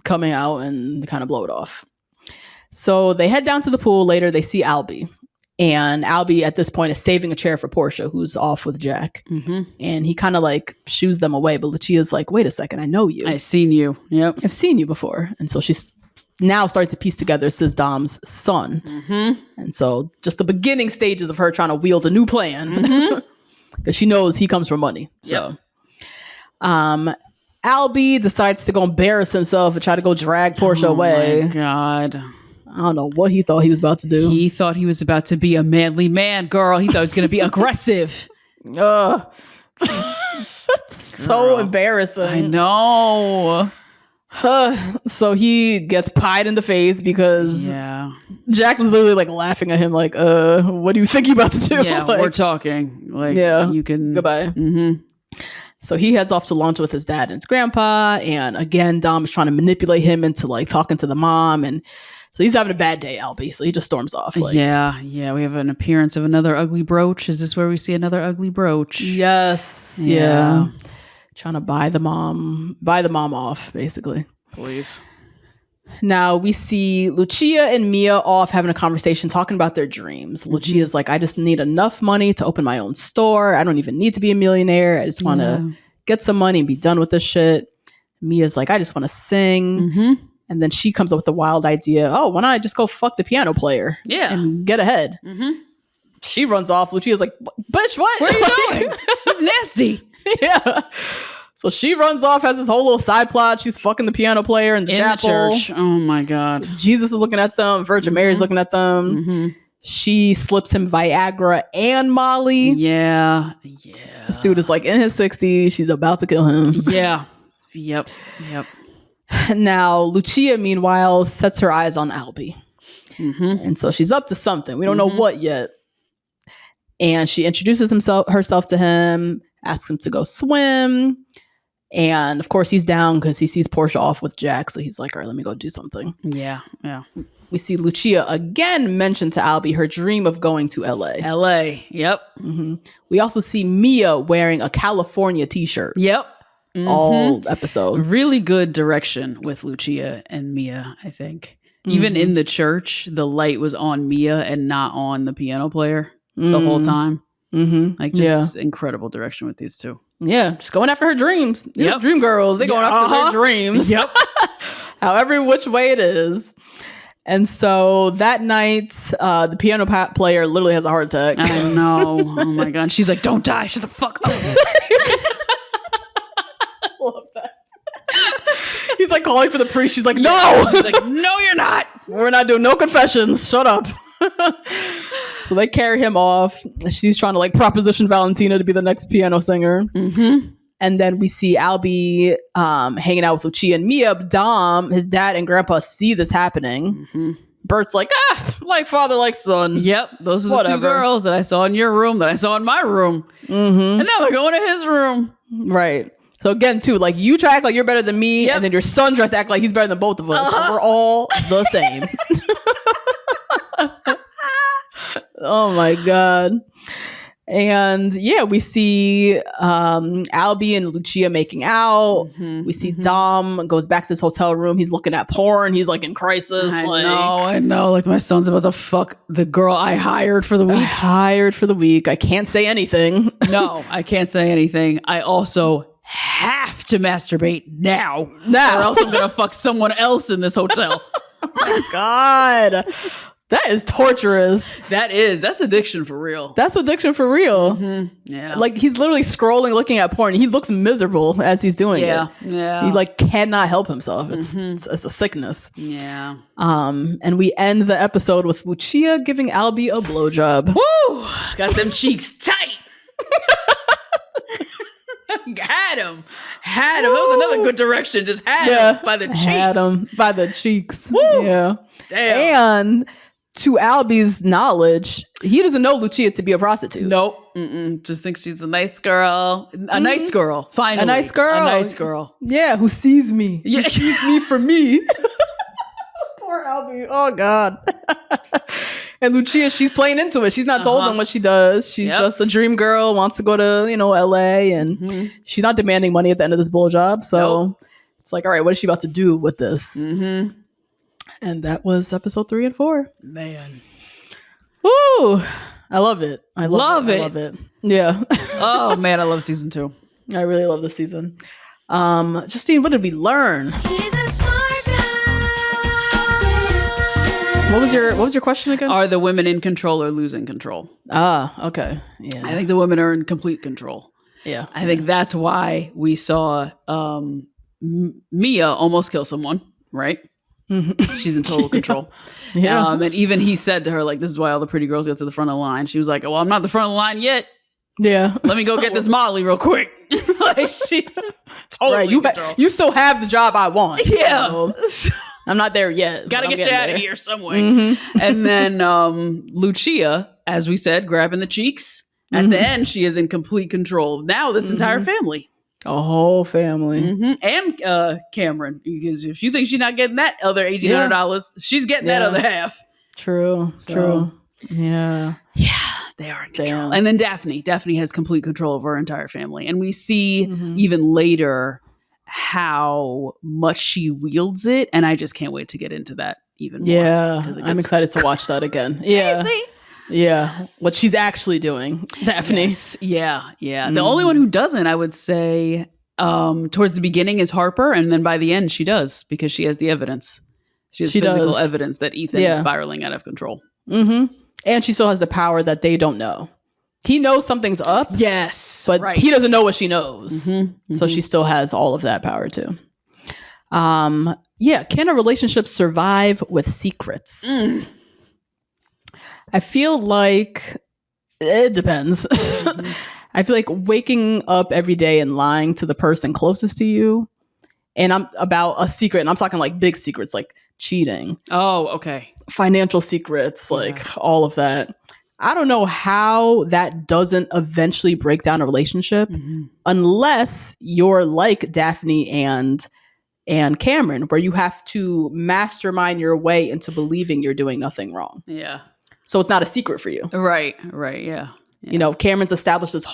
coming out and kind of blow it off. So they head down to the pool later. They see Albie. And Albie at this point is saving a chair for Portia, who's off with Jack. And he kind of like shoos them away. But Lucia's like, wait a second, I know you. I've seen you. Yep. I've seen you before. And so she's now starting to piece together this is Dom's son. And so just the beginning stages of her trying to wield a new plan. Because she knows he comes from money. So. Albie decides to go embarrass himself and try to go drag Portia away. Oh my God. I don't know what he thought he was about to do. He thought he was about to be a manly man, girl. He thought he was going to be aggressive. So embarrassing. I know. So he gets pied in the face because Jack was literally like laughing at him like, what do you think you're about to do? Yeah, like, we're talking. Like, you can... Goodbye. So he heads off to lunch with his dad and his grandpa. And again, Dom is trying to manipulate him into like talking to the mom. And so he's having a bad day, Albie. So he just storms off. Like, yeah. We have an appearance of another ugly brooch. Is this where we see another ugly brooch? Yes. Yeah. Trying to buy the mom off, basically. Please. Now we see Lucia and Mia off having a conversation talking about their dreams. Lucia's like, I just need enough money to open my own store. I don't even need to be a millionaire. I just want to get some money and be done with this shit. Mia's like, I just want to sing. And then she comes up with the wild idea, oh, why not I just go fuck the piano player and get ahead? She runs off. Lucia's like, bitch, what? Where are you going? It's nasty. Yeah. So she runs off, has this whole little side plot. She's fucking the piano player in the chapel. The church. Oh my God. Jesus is looking at them. Virgin Mary's looking at them. She slips him Viagra and Molly. Yeah. This dude is like in his 60s. She's about to kill him. Yeah. Yep. Now, Lucia, meanwhile, sets her eyes on Albie. And so she's up to something. We don't know what yet. And she introduces herself to him, asks him to go swim. And of course he's down because he sees Portia off with Jack. So he's like, all right, let me go do something. Yeah. We see Lucia again mention to Albie her dream of going to LA. Yep. We also see Mia wearing a California t-shirt. Yep. All episode. Really good direction with Lucia and Mia, I think. Even in the church, the light was on Mia and not on the piano player the whole time. Like just incredible direction with these two. Yeah, just going after her dreams. These are dream girls. They going after their dreams. Yep. However which way it is. And so that night, the piano player literally has a heart attack. I know. Oh my God. She's like, don't die. Shut the fuck up. I love that. He's like calling for the priest. She's like, no. She's like, no, you're not. We're not doing no confessions. Shut up. So they carry him off. She's trying to like proposition Valentina to be the next piano singer. Mm-hmm. And then we see Albie hanging out with Lucia and Mia. Dom, his dad and grandpa see this happening. Mm-hmm. Bert's like, like father, like son. Yep, those are the two girls that I saw in your room, that I saw in my room. Mm-hmm. And now they're going to his room. Right. So again, too, like you try to act like you're better than me, and then your son tries to act like he's better than both of us. Uh-huh. We're all the same. Oh my God. And yeah, we see Albie and Lucia making out. Mm-hmm, we see Dom goes back to his hotel room. He's looking at porn. He's like in crisis. I know. Like my son's about to fuck the girl I hired for the week. I can't say anything. No, I can't say anything. I also have to masturbate now. Or else I'm going to fuck someone else in this hotel. Oh my God. That is torturous. That's addiction for real. Mm-hmm. Yeah. Like he's literally scrolling, looking at porn. He looks miserable as he's doing it. Yeah. He like cannot help himself. It's a sickness. Yeah. And we end the episode with Lucia giving Albie a blowjob. Woo! Got them cheeks tight. Had him. That was another good direction. Just had him by the cheeks. Had him by the cheeks. Woo! Yeah. Damn. And to Albie's knowledge, he doesn't know Lucia to be a prostitute. Nope. Just thinks she's a nice girl. Nice girl. Finally. A nice girl. Yeah, who sees me. Yeah. Who sees me for me. Poor Albie. Oh, God. And Lucia, she's playing into it. She's not told them what she does. She's just a dream girl, wants to go to, LA, and she's not demanding money at the end of this blowjob. So it's like, all right, what is she about to do with this? Mm-hmm. And that was episode 3 and 4. Man. Woo! I love it. I love it. Yeah. Oh, man, I love season 2. I really love this season. Justine, what did we learn? He's a smart guy. What was your question again? Are the women in control or losing control? Okay. Yeah. I think the women are in complete control. Yeah. I think that's why we saw Mia almost kill someone, right? Mm-hmm. She's in total control. Yeah. And even he said to her, like, this is why all the pretty girls get to the front of the line. She was like, well, I'm not the front of the line yet. Yeah. Let me go get this Molly real quick. Like, she's totally right. You still have the job I want. Yeah. So I'm not there yet. Gotta get you out of here some way. Mm-hmm. And then Lucia, as we said, grabbing the cheeks. At the end, she is in complete control of now this entire family. A whole family. Mm-hmm. And Cameron, because if you think she's not getting that other $1,800, she's getting that other half. True. Yeah. Yeah, they are in control. And then Daphne has complete control of her entire family. And we see even later how much she wields it. And I just can't wait to get into that even more. Yeah, I'm excited to watch that again. Yeah. Yeah, what she's actually doing, Daphne. Yes. Yeah. The only one who doesn't, I would say, towards the beginning is Harper, and then by the end she does, because she has the evidence. She has physical evidence that Ethan is spiraling out of control. Mm-hmm. And she still has the power that they don't know. He knows something's up. Yes, but he doesn't know what she knows. So she still has all of that power too. Yeah, can a relationship survive with secrets? I feel like it depends. I feel like waking up every day and lying to the person closest to you, and I'm about a secret, and I'm talking like big secrets, like cheating. Oh, okay. Financial secrets, like all of that. I don't know how that doesn't eventually break down a relationship unless you're like Daphne and Cameron, where you have to mastermind your way into believing you're doing nothing wrong. Yeah. So it's not a secret for you. Right, yeah. Cameron's established this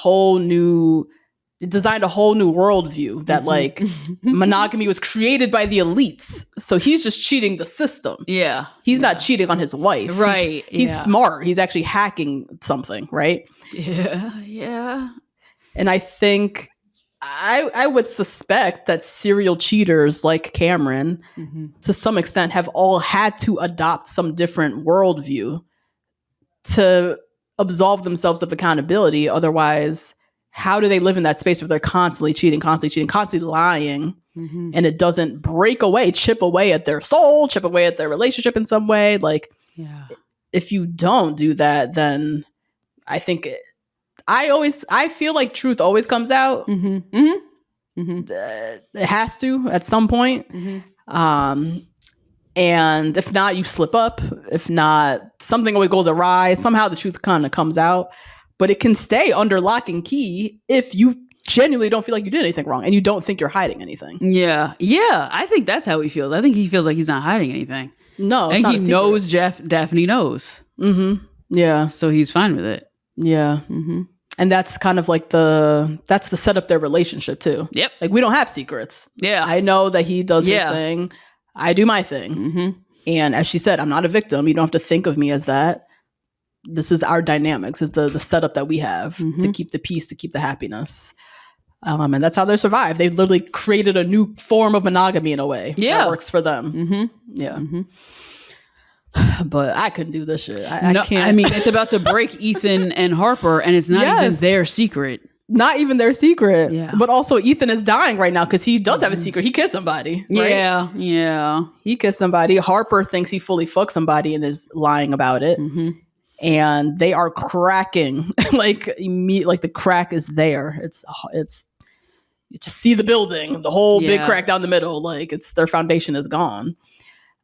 designed a whole new worldview that like monogamy was created by the elites. So he's just cheating the system. Yeah. He's not cheating on his wife. Right. He's smart. He's actually hacking something, right? Yeah. And I think I would suspect that serial cheaters like Cameron, to some extent, have all had to adopt some different worldview to absolve themselves of accountability. Otherwise, how do they live in that space where they're constantly cheating, constantly lying, and it doesn't chip away at their soul, chip away at their relationship in some way. Like, if you don't do that, then I think I feel like truth always comes out. It has to at some point. And if not, you slip up. If not, something always goes awry. Somehow the truth kind of comes out. But it can stay under lock and key if you genuinely don't feel like you did anything wrong and you don't think you're hiding anything. Yeah. I think that's how he feels. I think he feels like he's not hiding anything. No, I think he knows Daphne knows. Yeah. So he's fine with it. Yeah. And that's kind of like that's the setup their relationship too. Yep. Like, we don't have secrets. Yeah. I know that he does his thing. I do my thing. And as she said, I'm not a victim. You don't have to think of me as that. This is our dynamics, is the setup that we have to keep the peace, to keep the happiness. And that's how they survive. They literally created a new form of monogamy in a way that works for them. But I couldn't do this shit. I can't. I mean, it's about to break Ethan and Harper, and it's not even their secret. Not even their secret. Yeah. But also Ethan is dying right now because he does have a secret. He kissed somebody. Right? Yeah. He kissed somebody. Harper thinks he fully fucked somebody and is lying about it. And they are cracking. Like the crack is there. It's you just see the building, the whole big crack down the middle. Like, their foundation is gone.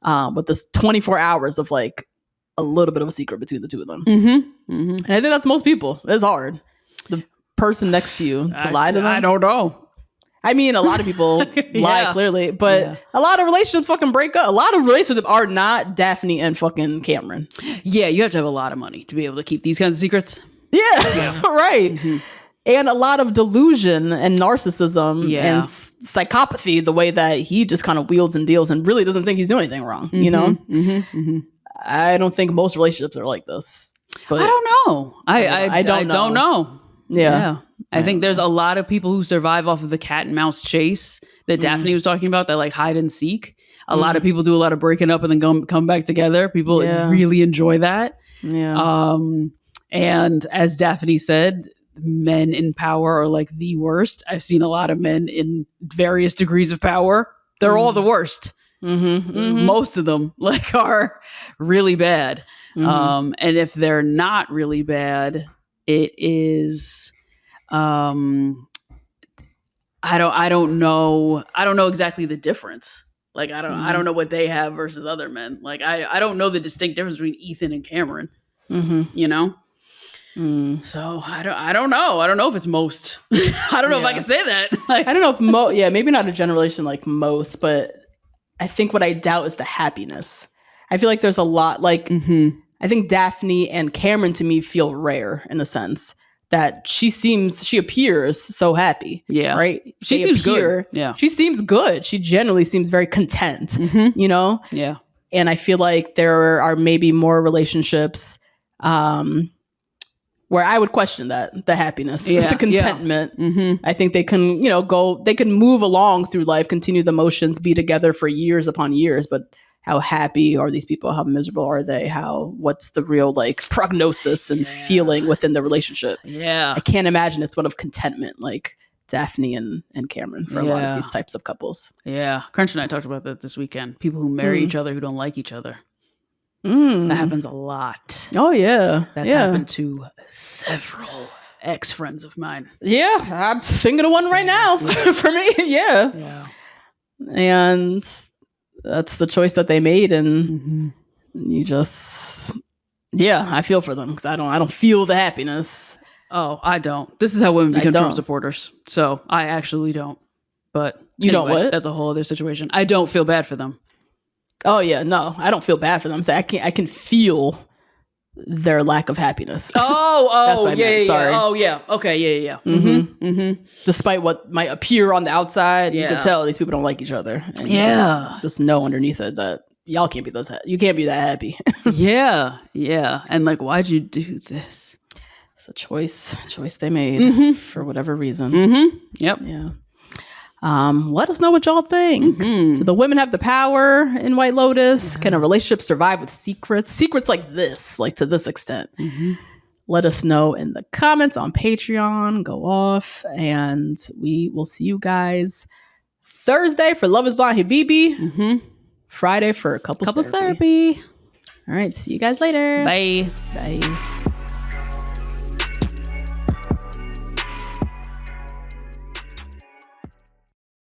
But this 24 hours of like a little bit of a secret between the two of them. And I think that's most people. It's hard. The person next to you to lie to them. I don't know. I mean, a lot of people lie clearly, but a lot of relationships fucking break up. A lot of relationships are not Daphne and fucking Cameron. Yeah, you have to have a lot of money to be able to keep these kinds of secrets. Yeah. Right. And a lot of delusion and narcissism and psychopathy, the way that he just kind of wields and deals and really doesn't think he's doing anything wrong, you know? I don't think most relationships are like this. But I don't know. I don't know. Yeah. I think there's a lot of people who survive off of the cat and mouse chase that Daphne was talking about, that like hide and seek. A lot of people do a lot of breaking up and then come back together. People really enjoy that. Yeah. And as Daphne said, men in power are like the worst. I've seen a lot of men in various degrees of power. They're all the worst. Most of them like are really bad. And if they're not really bad, it is I don't know exactly the difference. Like, I don't know what they have versus other men. Like, I don't know the distinct difference between Ethan and Cameron. You know? So I don't know. I don't know if it's most. I don't know if I can say that. Like, I don't know if maybe not a generation like most, but I think what I doubt is the happiness. I feel like there's a lot like I think Daphne and Cameron to me feel rare in a sense that she appears so happy. Yeah. Right. She seems good. Yeah. She seems good. She generally seems very content, you know? Yeah. And I feel like there are maybe more relationships where I would question the happiness, the contentment. I think they can, they can move along through life, continue the motions, be together for years upon years, but how happy are these people? How miserable are they? What's the real like prognosis and feeling within the relationship? Yeah. I can't imagine it's one of contentment like Daphne and Cameron for a lot of these types of couples. Yeah. Crunch and I talked about that this weekend. People who marry each other who don't like each other. That happens a lot. Oh, yeah. That's happened to several ex-friends of mine. Yeah. I'm thinking of one right now for me. Yeah. And that's the choice that they made. And you just, I feel for them because I don't feel the happiness. Oh, I don't. This is how women become Trump supporters. So I actually don't. But you don't what? That's a whole other situation. I don't feel bad for them. Oh yeah, no, I don't feel bad for them. So I can feel their lack of happiness. That's what I meant. Sorry. Oh yeah. Okay. Yeah. Despite what might appear on the outside, you can tell these people don't like each other. And just know underneath it that y'all can't be you can't be that happy. Yeah. And like, why'd you do this? It's a choice they made for whatever reason. Yep. Yeah. Let us know what y'all think. Do the women have the power in White Lotus? Can a relationship survive with secrets like this, like to this extent? Let us know in the comments on Patreon. Go off, and we will see you guys Thursday for Love is Blind Habibi. Friday for couples therapy. All right. See you guys later. Bye. Bye.